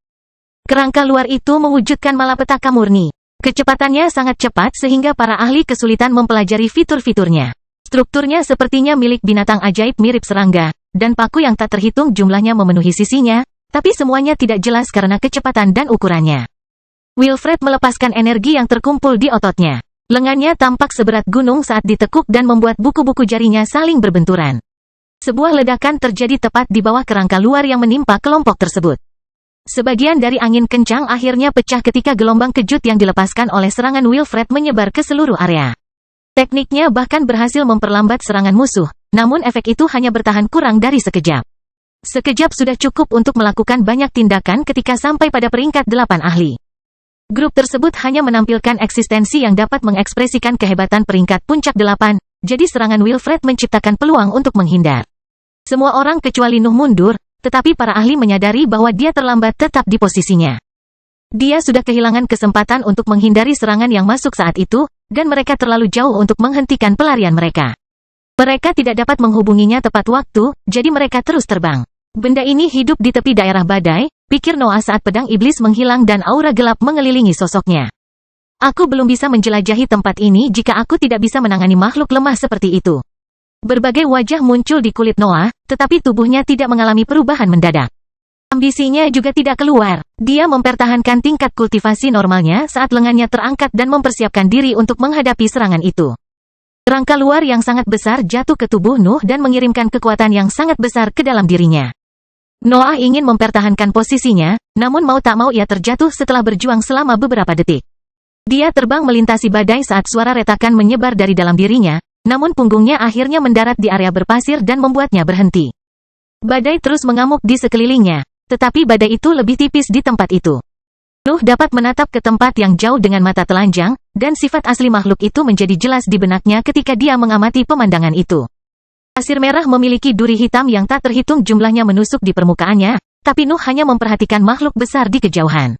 Kerangka luar itu mewujudkan malapetaka murni. Kecepatannya sangat cepat sehingga para ahli kesulitan mempelajari fitur-fiturnya. Strukturnya sepertinya milik binatang ajaib mirip serangga, dan paku yang tak terhitung jumlahnya memenuhi sisinya, tapi semuanya tidak jelas karena kecepatan dan ukurannya. Wilfred melepaskan energi yang terkumpul di ototnya. Lengannya tampak seberat gunung saat ditekuk dan membuat buku-buku jarinya saling berbenturan. Sebuah ledakan terjadi tepat di bawah kerangka luar yang menimpa kelompok tersebut. Sebagian dari angin kencang akhirnya pecah ketika gelombang kejut yang dilepaskan oleh serangan Wilfred menyebar ke seluruh area. Tekniknya bahkan berhasil memperlambat serangan musuh, namun efek itu hanya bertahan kurang dari sekejap. Sekejap sudah cukup untuk melakukan banyak tindakan ketika sampai pada peringkat 8 ahli. Grup tersebut hanya menampilkan eksistensi yang dapat mengekspresikan kehebatan peringkat puncak 8, jadi serangan Wilfred menciptakan peluang untuk menghindar. Semua orang kecuali Nuh mundur, tetapi para ahli menyadari bahwa dia terlambat tetap di posisinya. Dia sudah kehilangan kesempatan untuk menghindari serangan yang masuk saat itu, dan mereka terlalu jauh untuk menghentikan pelarian mereka. Mereka tidak dapat menghubunginya tepat waktu, jadi mereka terus terbang. Benda ini hidup di tepi daerah badai, pikir Noah saat pedang iblis menghilang dan aura gelap mengelilingi sosoknya. Aku belum bisa menjelajahi tempat ini jika aku tidak bisa menangani makhluk lemah seperti itu. Berbagai wajah muncul di kulit Noah, tetapi tubuhnya tidak mengalami perubahan mendadak. Ambisinya juga tidak keluar. Dia mempertahankan tingkat kultivasi normalnya saat lengannya terangkat dan mempersiapkan diri untuk menghadapi serangan itu. Kerangka luar yang sangat besar jatuh ke tubuh Nuh dan mengirimkan kekuatan yang sangat besar ke dalam dirinya. Noah ingin mempertahankan posisinya, namun mau tak mau ia terjatuh setelah berjuang selama beberapa detik. Dia terbang melintasi badai saat suara retakan menyebar dari dalam dirinya, namun punggungnya akhirnya mendarat di area berpasir dan membuatnya berhenti. Badai terus mengamuk di sekelilingnya, tetapi badai itu lebih tipis di tempat itu. Nuh dapat menatap ke tempat yang jauh dengan mata telanjang, dan sifat asli makhluk itu menjadi jelas di benaknya ketika dia mengamati pemandangan itu. Pasir merah memiliki duri hitam yang tak terhitung jumlahnya menusuk di permukaannya, tapi Nuh hanya memperhatikan makhluk besar di kejauhan.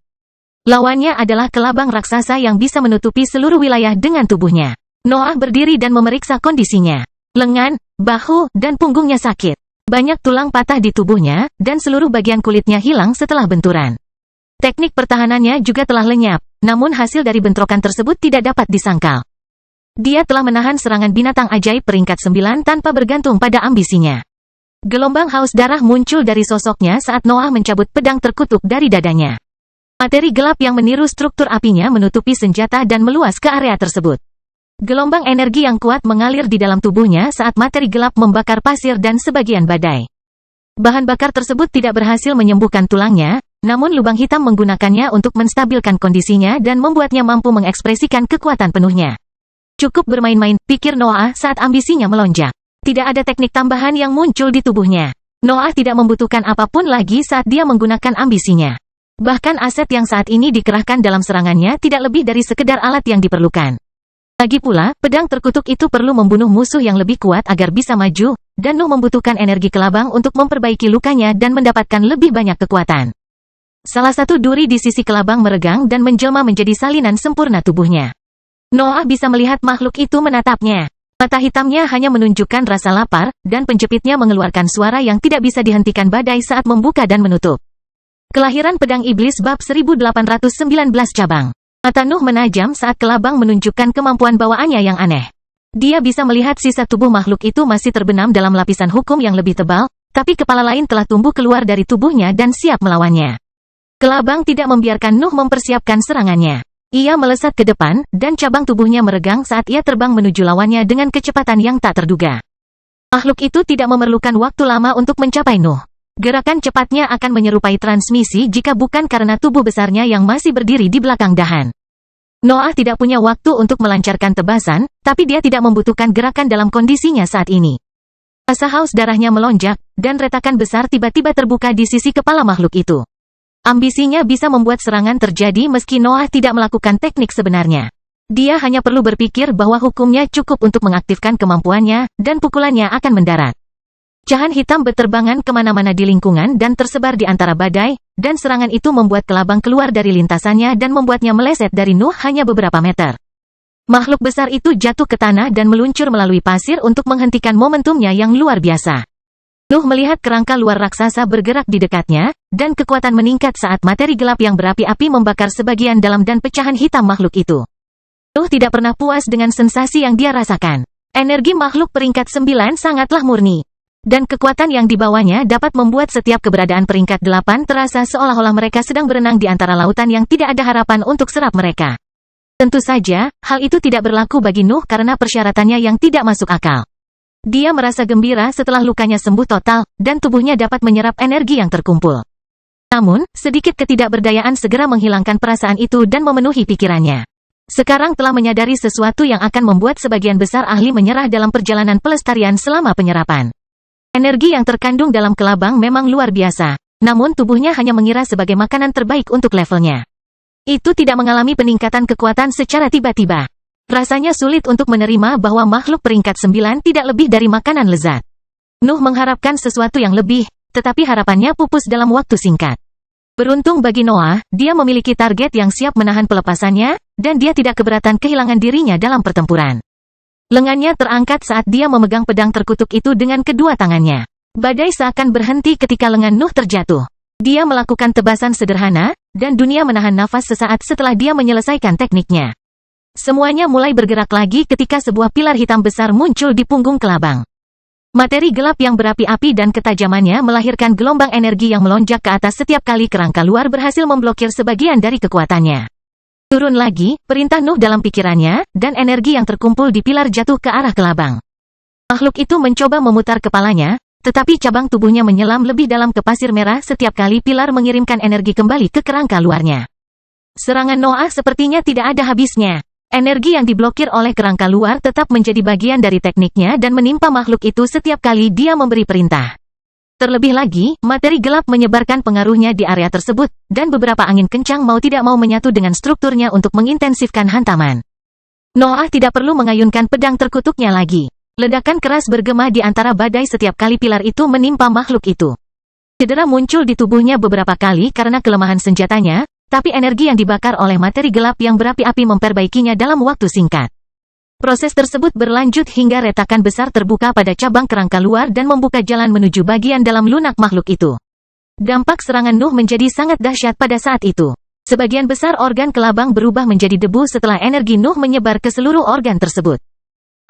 Lawannya adalah kelabang raksasa yang bisa menutupi seluruh wilayah dengan tubuhnya. Noah berdiri dan memeriksa kondisinya. Lengan, bahu, dan punggungnya sakit. Banyak tulang patah di tubuhnya, dan seluruh bagian kulitnya hilang setelah benturan. Teknik pertahanannya juga telah lenyap, namun hasil dari bentrokan tersebut tidak dapat disangkal. Dia telah menahan serangan binatang ajaib peringkat 9 tanpa bergantung pada ambisinya. Gelombang haus darah muncul dari sosoknya saat Noah mencabut pedang terkutuk dari dadanya. Materi gelap yang meniru struktur apinya menutupi senjata dan meluas ke area tersebut. Gelombang energi yang kuat mengalir di dalam tubuhnya saat materi gelap membakar pasir dan sebagian badai. Bahan bakar tersebut tidak berhasil menyembuhkan tulangnya, namun lubang hitam menggunakannya untuk menstabilkan kondisinya dan membuatnya mampu mengekspresikan kekuatan penuhnya. Cukup bermain-main, pikir Noah saat ambisinya melonjak. Tidak ada teknik tambahan yang muncul di tubuhnya. Noah tidak membutuhkan apapun lagi saat dia menggunakan ambisinya. Bahkan aset yang saat ini dikerahkan dalam serangannya tidak lebih dari sekedar alat yang diperlukan. Lagi pula, pedang terkutuk itu perlu membunuh musuh yang lebih kuat agar bisa maju, dan Nuh membutuhkan energi kelabang untuk memperbaiki lukanya dan mendapatkan lebih banyak kekuatan. Salah satu duri di sisi kelabang meregang dan menjelma menjadi salinan sempurna tubuhnya. Noah bisa melihat makhluk itu menatapnya. Mata hitamnya hanya menunjukkan rasa lapar, dan penjepitnya mengeluarkan suara yang tidak bisa dihentikan badai saat membuka dan menutup. Kelahiran Pedang Iblis Bab 1819 Cabang. Mata Nuh menajam saat kelabang menunjukkan kemampuan bawaannya yang aneh. Dia bisa melihat sisa tubuh makhluk itu masih terbenam dalam lapisan hukum yang lebih tebal, tapi kepala lain telah tumbuh keluar dari tubuhnya dan siap melawannya. Kelabang tidak membiarkan Nuh mempersiapkan serangannya. Ia melesat ke depan, dan cabang tubuhnya meregang saat ia terbang menuju lawannya dengan kecepatan yang tak terduga. Makhluk itu tidak memerlukan waktu lama untuk mencapai Nuh. Gerakan cepatnya akan menyerupai transmisi jika bukan karena tubuh besarnya yang masih berdiri di belakang dahan. Noah tidak punya waktu untuk melancarkan tebasan, tapi dia tidak membutuhkan gerakan dalam kondisinya saat ini. Rasa haus darahnya melonjak, dan retakan besar tiba-tiba terbuka di sisi kepala makhluk itu. Ambisinya bisa membuat serangan terjadi meski Noah tidak melakukan teknik sebenarnya. Dia hanya perlu berpikir bahwa hukumnya cukup untuk mengaktifkan kemampuannya, dan pukulannya akan mendarat. Cahan hitam berterbangan kemana-mana di lingkungan dan tersebar di antara badai, dan serangan itu membuat kelabang keluar dari lintasannya dan membuatnya meleset dari Nuh hanya beberapa meter. Makhluk besar itu jatuh ke tanah dan meluncur melalui pasir untuk menghentikan momentumnya yang luar biasa. Nuh melihat kerangka luar raksasa bergerak di dekatnya, dan kekuatan meningkat saat materi gelap yang berapi-api membakar sebagian dalam dan pecahan hitam makhluk itu. Nuh tidak pernah puas dengan sensasi yang dia rasakan. Energi makhluk peringkat 9 sangatlah murni. Dan kekuatan yang dibawanya dapat membuat setiap keberadaan peringkat 8 terasa seolah-olah mereka sedang berenang di antara lautan yang tidak ada harapan untuk serap mereka. Tentu saja, hal itu tidak berlaku bagi Nuh karena persyaratannya yang tidak masuk akal. Dia merasa gembira setelah lukanya sembuh total, dan tubuhnya dapat menyerap energi yang terkumpul. Namun, sedikit ketidakberdayaan segera menghilangkan perasaan itu dan memenuhi pikirannya. Sekarang telah menyadari sesuatu yang akan membuat sebagian besar ahli menyerah dalam perjalanan pelestarian selama penyerapan. Energi yang terkandung dalam kelabang memang luar biasa, namun tubuhnya hanya mengira sebagai makanan terbaik untuk levelnya. Itu tidak mengalami peningkatan kekuatan secara tiba-tiba. Rasanya sulit untuk menerima bahwa makhluk peringkat 9 tidak lebih dari makanan lezat. Nuh mengharapkan sesuatu yang lebih, tetapi harapannya pupus dalam waktu singkat. Beruntung bagi Noah, dia memiliki target yang siap menahan pelepasannya, dan dia tidak keberatan kehilangan dirinya dalam pertempuran. Lengannya terangkat saat dia memegang pedang terkutuk itu dengan kedua tangannya. Badai seakan berhenti ketika lengan Nuh terjatuh. Dia melakukan tebasan sederhana, dan dunia menahan nafas sesaat setelah dia menyelesaikan tekniknya. Semuanya mulai bergerak lagi ketika sebuah pilar hitam besar muncul di punggung kelabang. Materi gelap yang berapi-api dan ketajamannya melahirkan gelombang energi yang melonjak ke atas setiap kali kerangka luar berhasil memblokir sebagian dari kekuatannya. Turun lagi, perintah Nuh dalam pikirannya, dan energi yang terkumpul di pilar jatuh ke arah kelabang. Makhluk itu mencoba memutar kepalanya, tetapi cabang tubuhnya menyelam lebih dalam ke pasir merah setiap kali pilar mengirimkan energi kembali ke kerangka luarnya. Serangan Noah sepertinya tidak ada habisnya. Energi yang diblokir oleh kerangka luar tetap menjadi bagian dari tekniknya dan menimpa makhluk itu setiap kali dia memberi perintah. Terlebih lagi, materi gelap menyebarkan pengaruhnya di area tersebut, dan beberapa angin kencang mau tidak mau menyatu dengan strukturnya untuk mengintensifkan hantaman. Noah tidak perlu mengayunkan pedang terkutuknya lagi. Ledakan keras bergema di antara badai setiap kali pilar itu menimpa makhluk itu. Cedera muncul di tubuhnya beberapa kali karena kelemahan senjatanya, tapi energi yang dibakar oleh materi gelap yang berapi-api memperbaikinya dalam waktu singkat. Proses tersebut berlanjut hingga retakan besar terbuka pada cabang kerangka luar dan membuka jalan menuju bagian dalam lunak makhluk itu. Dampak serangan Nuh menjadi sangat dahsyat pada saat itu. Sebagian besar organ kelabang berubah menjadi debu setelah energi Nuh menyebar ke seluruh organ tersebut.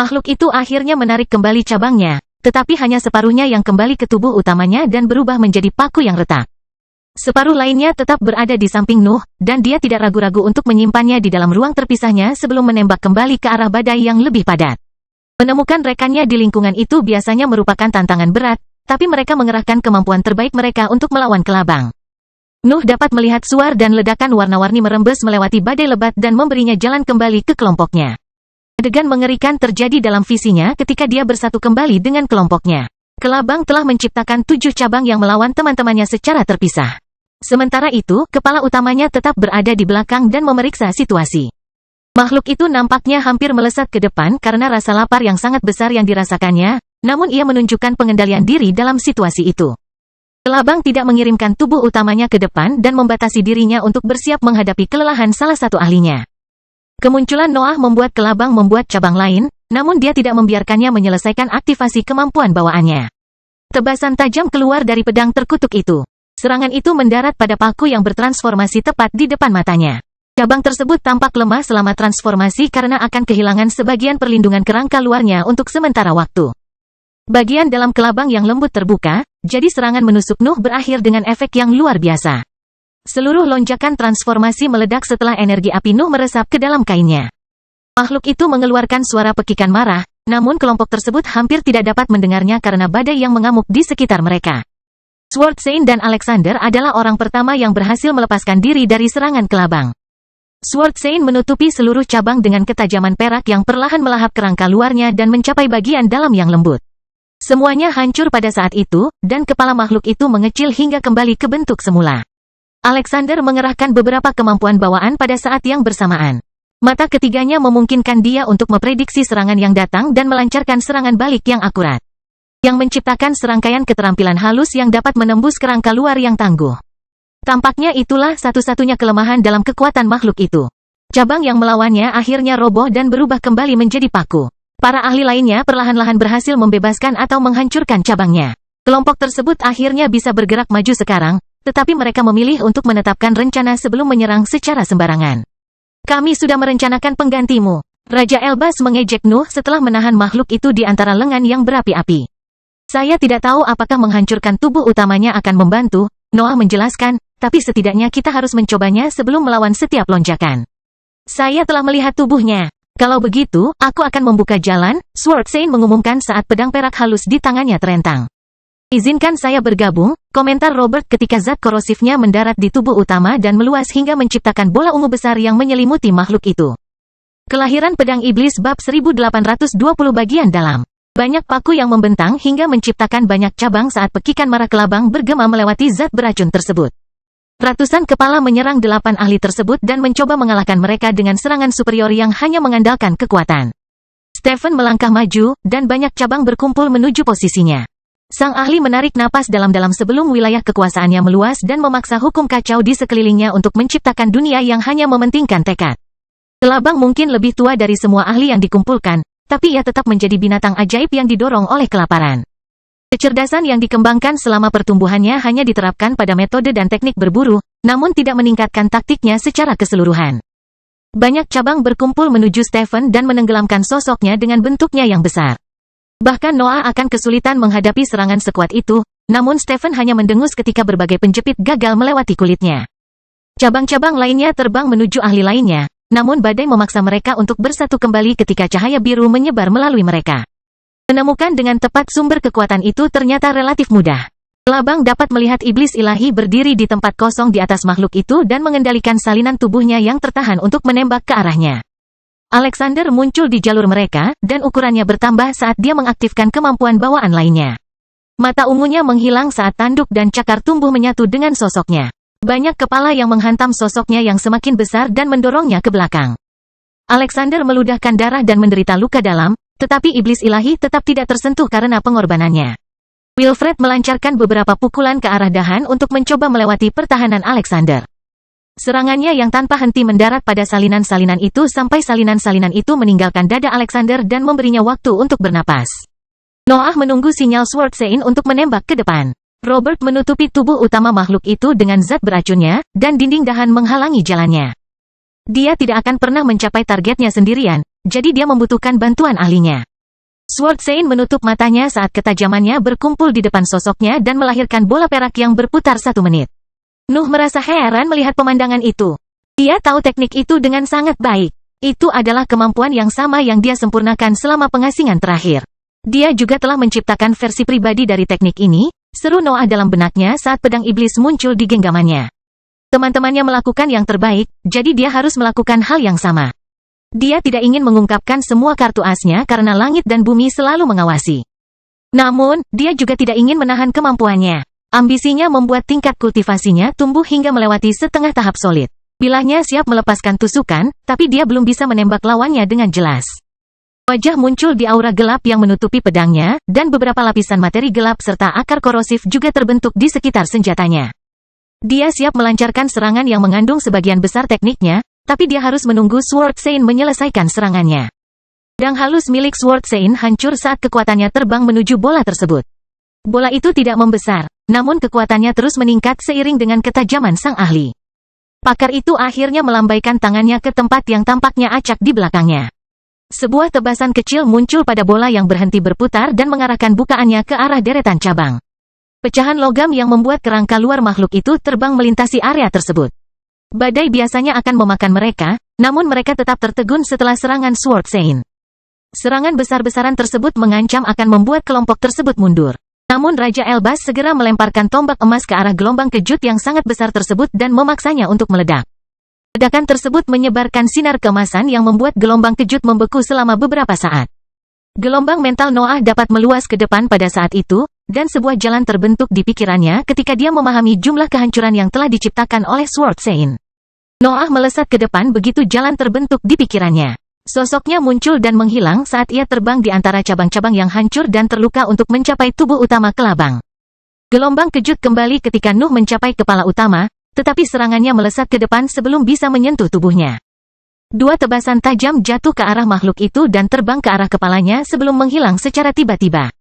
Makhluk itu akhirnya menarik kembali cabangnya, tetapi hanya separuhnya yang kembali ke tubuh utamanya dan berubah menjadi paku yang retak. Separuh lainnya tetap berada di samping Nuh, dan dia tidak ragu-ragu untuk menyimpannya di dalam ruang terpisahnya sebelum menembak kembali ke arah badai yang lebih padat. Menemukan rekannya di lingkungan itu biasanya merupakan tantangan berat, tapi mereka mengerahkan kemampuan terbaik mereka untuk melawan kelabang. Nuh dapat melihat suar dan ledakan warna-warni merembes melewati badai lebat dan memberinya jalan kembali ke kelompoknya. Adegan mengerikan terjadi dalam visinya ketika dia bersatu kembali dengan kelompoknya. Kelabang telah menciptakan 7 cabang yang melawan teman-temannya secara terpisah. Sementara itu, kepala utamanya tetap berada di belakang dan memeriksa situasi. Makhluk itu nampaknya hampir melesat ke depan karena rasa lapar yang sangat besar yang dirasakannya, namun ia menunjukkan pengendalian diri dalam situasi itu. Kelabang tidak mengirimkan tubuh utamanya ke depan dan membatasi dirinya untuk bersiap menghadapi kelelahan salah satu ahlinya. Kemunculan Noah membuat kelabang membuat cabang lain, namun dia tidak membiarkannya menyelesaikan aktivasi kemampuan bawaannya. Tebasan tajam keluar dari pedang terkutuk itu. Serangan itu mendarat pada paku yang bertransformasi tepat di depan matanya. Cabang tersebut tampak lemah selama transformasi karena akan kehilangan sebagian perlindungan kerangka luarnya untuk sementara waktu. Bagian dalam kelabang yang lembut terbuka, jadi serangan menusuk Nuh berakhir dengan efek yang luar biasa. Seluruh lonjakan transformasi meledak setelah energi api Nuh meresap ke dalam kainnya. Makhluk itu mengeluarkan suara pekikan marah, namun kelompok tersebut hampir tidak dapat mendengarnya karena badai yang mengamuk di sekitar mereka. Sword Saint dan Alexander adalah orang pertama yang berhasil melepaskan diri dari serangan kelabang. Sword Saint menutupi seluruh cabang dengan ketajaman perak yang perlahan melahap kerangka luarnya dan mencapai bagian dalam yang lembut. Semuanya hancur pada saat itu, dan kepala makhluk itu mengecil hingga kembali ke bentuk semula. Alexander mengerahkan beberapa kemampuan bawaan pada saat yang bersamaan. Mata ketiganya memungkinkan dia untuk memprediksi serangan yang datang dan melancarkan serangan balik yang akurat, yang menciptakan serangkaian keterampilan halus yang dapat menembus kerangka luar yang tangguh. Tampaknya itulah satu-satunya kelemahan dalam kekuatan makhluk itu. Cabang yang melawannya akhirnya roboh dan berubah kembali menjadi paku. Para ahli lainnya perlahan-lahan berhasil membebaskan atau menghancurkan cabangnya. Kelompok tersebut akhirnya bisa bergerak maju sekarang, tetapi mereka memilih untuk menetapkan rencana sebelum menyerang secara sembarangan. Kami sudah merencanakan penggantimu. Raja Elbas mengejek Nuh setelah menahan makhluk itu di antara lengan yang berapi-api. Saya tidak tahu apakah menghancurkan tubuh utamanya akan membantu, Noah menjelaskan, tapi setidaknya kita harus mencobanya sebelum melawan setiap lonjakan. Saya telah melihat tubuhnya. Kalau begitu, aku akan membuka jalan, Sword Saint mengumumkan saat pedang perak halus di tangannya terentang. Izinkan saya bergabung, komentar Robert ketika zat korosifnya mendarat di tubuh utama dan meluas hingga menciptakan bola ungu besar yang menyelimuti makhluk itu. Kelahiran pedang iblis bab 1820 bagian dalam. Banyak paku yang membentang hingga menciptakan banyak cabang saat pekikan marah kelabang bergema melewati zat beracun tersebut. Ratusan kepala menyerang 8 ahli tersebut dan mencoba mengalahkan mereka dengan serangan superior yang hanya mengandalkan kekuatan. Stephen melangkah maju, dan banyak cabang berkumpul menuju posisinya. Sang ahli menarik napas dalam-dalam sebelum wilayah kekuasaannya meluas dan memaksa hukum kacau di sekelilingnya untuk menciptakan dunia yang hanya mementingkan tekad. Kelabang mungkin lebih tua dari semua ahli yang dikumpulkan, tapi ia tetap menjadi binatang ajaib yang didorong oleh kelaparan. Kecerdasan yang dikembangkan selama pertumbuhannya hanya diterapkan pada metode dan teknik berburu, namun tidak meningkatkan taktiknya secara keseluruhan. Banyak cabang berkumpul menuju Stephen dan menenggelamkan sosoknya dengan bentuknya yang besar. Bahkan Noah akan kesulitan menghadapi serangan sekuat itu, namun Stephen hanya mendengus ketika berbagai penjepit gagal melewati kulitnya. Cabang-cabang lainnya terbang menuju ahli lainnya, namun badai memaksa mereka untuk bersatu kembali ketika cahaya biru menyebar melalui mereka. Menemukan dengan tepat sumber kekuatan itu ternyata relatif mudah. Kelabang dapat melihat iblis ilahi berdiri di tempat kosong di atas makhluk itu dan mengendalikan salinan tubuhnya yang tertahan untuk menembak ke arahnya. Alexander muncul di jalur mereka, dan ukurannya bertambah saat dia mengaktifkan kemampuan bawaan lainnya. Mata ungunya menghilang saat tanduk dan cakar tumbuh menyatu dengan sosoknya. Banyak kepala yang menghantam sosoknya yang semakin besar dan mendorongnya ke belakang. Alexander meludahkan darah dan menderita luka dalam, tetapi iblis ilahi tetap tidak tersentuh karena pengorbanannya. Wilfred melancarkan beberapa pukulan ke arah dahan untuk mencoba melewati pertahanan Alexander. Serangannya yang tanpa henti mendarat pada salinan-salinan itu sampai salinan-salinan itu meninggalkan dada Alexander dan memberinya waktu untuk bernapas. Noah menunggu sinyal Sword Sein untuk menembak ke depan. Robert menutupi tubuh utama makhluk itu dengan zat beracunnya, dan dinding dahan menghalangi jalannya. Dia tidak akan pernah mencapai targetnya sendirian, jadi dia membutuhkan bantuan ahlinya. Sword Sein menutup matanya saat ketajamannya berkumpul di depan sosoknya dan melahirkan bola perak yang berputar 1 menit. Nuh merasa heran melihat pemandangan itu. Dia tahu teknik itu dengan sangat baik. Itu adalah kemampuan yang sama yang dia sempurnakan selama pengasingan terakhir. Dia juga telah menciptakan versi pribadi dari teknik ini, seru Noah dalam benaknya saat pedang iblis muncul di genggamannya. Teman-temannya melakukan yang terbaik, jadi dia harus melakukan hal yang sama. Dia tidak ingin mengungkapkan semua kartu asnya karena langit dan bumi selalu mengawasi. Namun, dia juga tidak ingin menahan kemampuannya. Ambisinya membuat tingkat kultivasinya tumbuh hingga melewati setengah tahap solid. Bilahnya siap melepaskan tusukan, tapi dia belum bisa menembak lawannya dengan jelas. Wajah muncul di aura gelap yang menutupi pedangnya, dan beberapa lapisan materi gelap serta akar korosif juga terbentuk di sekitar senjatanya. Dia siap melancarkan serangan yang mengandung sebagian besar tekniknya, tapi dia harus menunggu Sword Sein menyelesaikan serangannya. Pedang halus milik Sword Sein hancur saat kekuatannya terbang menuju bola tersebut. Bola itu tidak membesar, namun kekuatannya terus meningkat seiring dengan ketajaman sang ahli. Pakar itu akhirnya melambaikan tangannya ke tempat yang tampaknya acak di belakangnya. Sebuah tebasan kecil muncul pada bola yang berhenti berputar dan mengarahkan bukaannya ke arah deretan cabang. Pecahan logam yang membuat kerangka luar makhluk itu terbang melintasi area tersebut. Badai biasanya akan memakan mereka, namun mereka tetap tertegun setelah serangan Sword Sein. Serangan besar-besaran tersebut mengancam akan membuat kelompok tersebut mundur. Namun Raja Elbas segera melemparkan tombak emas ke arah gelombang kejut yang sangat besar tersebut dan memaksanya untuk meledak. Ledakan tersebut menyebarkan sinar keemasan yang membuat gelombang kejut membeku selama beberapa saat. Gelombang mental Noah dapat meluas ke depan pada saat itu, dan sebuah jalan terbentuk di pikirannya ketika dia memahami jumlah kehancuran yang telah diciptakan oleh Sword Sein. Noah melesat ke depan begitu jalan terbentuk di pikirannya. Sosoknya muncul dan menghilang saat ia terbang di antara cabang-cabang yang hancur dan terluka untuk mencapai tubuh utama kelabang. Gelombang kejut kembali ketika Nuh mencapai kepala utama, tetapi serangannya melesat ke depan sebelum bisa menyentuh tubuhnya. Dua tebasan tajam jatuh ke arah makhluk itu dan terbang ke arah kepalanya sebelum menghilang secara tiba-tiba.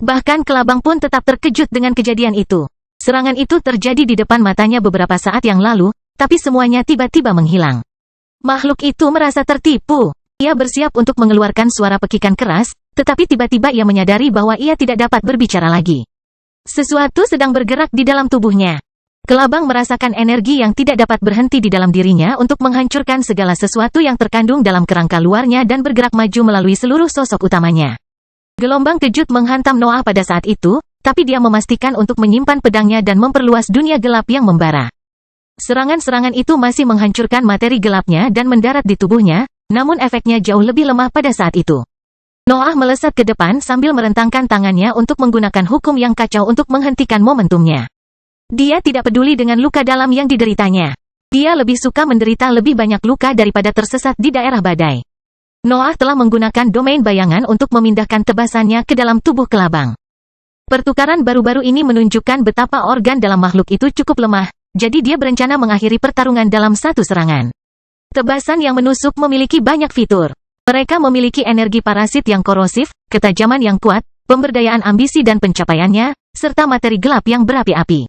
Bahkan kelabang pun tetap terkejut dengan kejadian itu. Serangan itu terjadi di depan matanya beberapa saat yang lalu, tapi semuanya tiba-tiba menghilang. Makhluk itu merasa tertipu. Ia bersiap untuk mengeluarkan suara pekikan keras, tetapi tiba-tiba ia menyadari bahwa ia tidak dapat berbicara lagi. Sesuatu sedang bergerak di dalam tubuhnya. Kelabang merasakan energi yang tidak dapat berhenti di dalam dirinya untuk menghancurkan segala sesuatu yang terkandung dalam kerangka luarnya dan bergerak maju melalui seluruh sosok utamanya. Gelombang kejut menghantam Noah pada saat itu, tapi dia memastikan untuk menyimpan pedangnya dan memperluas dunia gelap yang membara. Serangan-serangan itu masih menghancurkan materi gelapnya dan mendarat di tubuhnya, namun efeknya jauh lebih lemah pada saat itu. Noah melesat ke depan sambil merentangkan tangannya untuk menggunakan hukum yang kacau untuk menghentikan momentumnya. Dia tidak peduli dengan luka dalam yang dideritanya. Dia lebih suka menderita lebih banyak luka daripada tersesat di daerah badai. Noah telah menggunakan domain bayangan untuk memindahkan tebasannya ke dalam tubuh kelabang. Pertukaran baru-baru ini menunjukkan betapa organ dalam makhluk itu cukup lemah, jadi dia berencana mengakhiri pertarungan dalam satu serangan. Tebasan yang menusuk memiliki banyak fitur. Mereka memiliki energi parasit yang korosif, ketajaman yang kuat, pemberdayaan ambisi dan pencapaiannya, serta materi gelap yang berapi-api.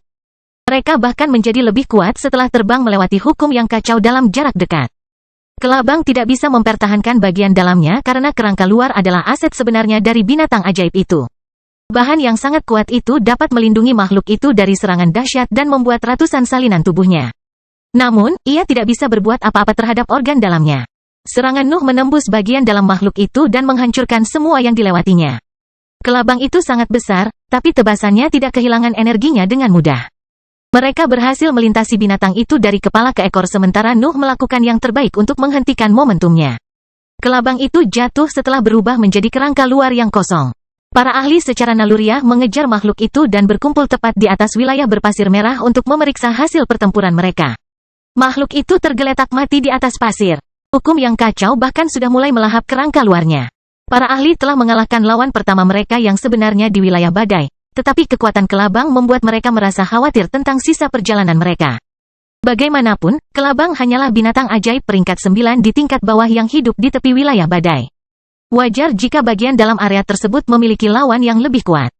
Mereka bahkan menjadi lebih kuat setelah terbang melewati hukum yang kacau dalam jarak dekat. Kelabang tidak bisa mempertahankan bagian dalamnya karena kerangka luar adalah aset sebenarnya dari binatang ajaib itu. Bahan yang sangat kuat itu dapat melindungi makhluk itu dari serangan dahsyat dan membuat ratusan salinan tubuhnya. Namun, ia tidak bisa berbuat apa-apa terhadap organ dalamnya. Serangan Nuh menembus bagian dalam makhluk itu dan menghancurkan semua yang dilewatinya. Kelabang itu sangat besar, tapi tebasannya tidak kehilangan energinya dengan mudah. Mereka berhasil melintasi binatang itu dari kepala ke ekor sementara Nuh melakukan yang terbaik untuk menghentikan momentumnya. Kelabang itu jatuh setelah berubah menjadi kerangka luar yang kosong. Para ahli secara naluriah mengejar makhluk itu dan berkumpul tepat di atas wilayah berpasir merah untuk memeriksa hasil pertempuran mereka. Makhluk itu tergeletak mati di atas pasir. Hukum yang kacau bahkan sudah mulai melahap kerangka luarnya. Para ahli telah mengalahkan lawan pertama mereka yang sebenarnya di wilayah badai. Tetapi kekuatan kelabang membuat mereka merasa khawatir tentang sisa perjalanan mereka. Bagaimanapun, kelabang hanyalah binatang ajaib peringkat 9 di tingkat bawah yang hidup di tepi wilayah badai. Wajar jika bagian dalam area tersebut memiliki lawan yang lebih kuat.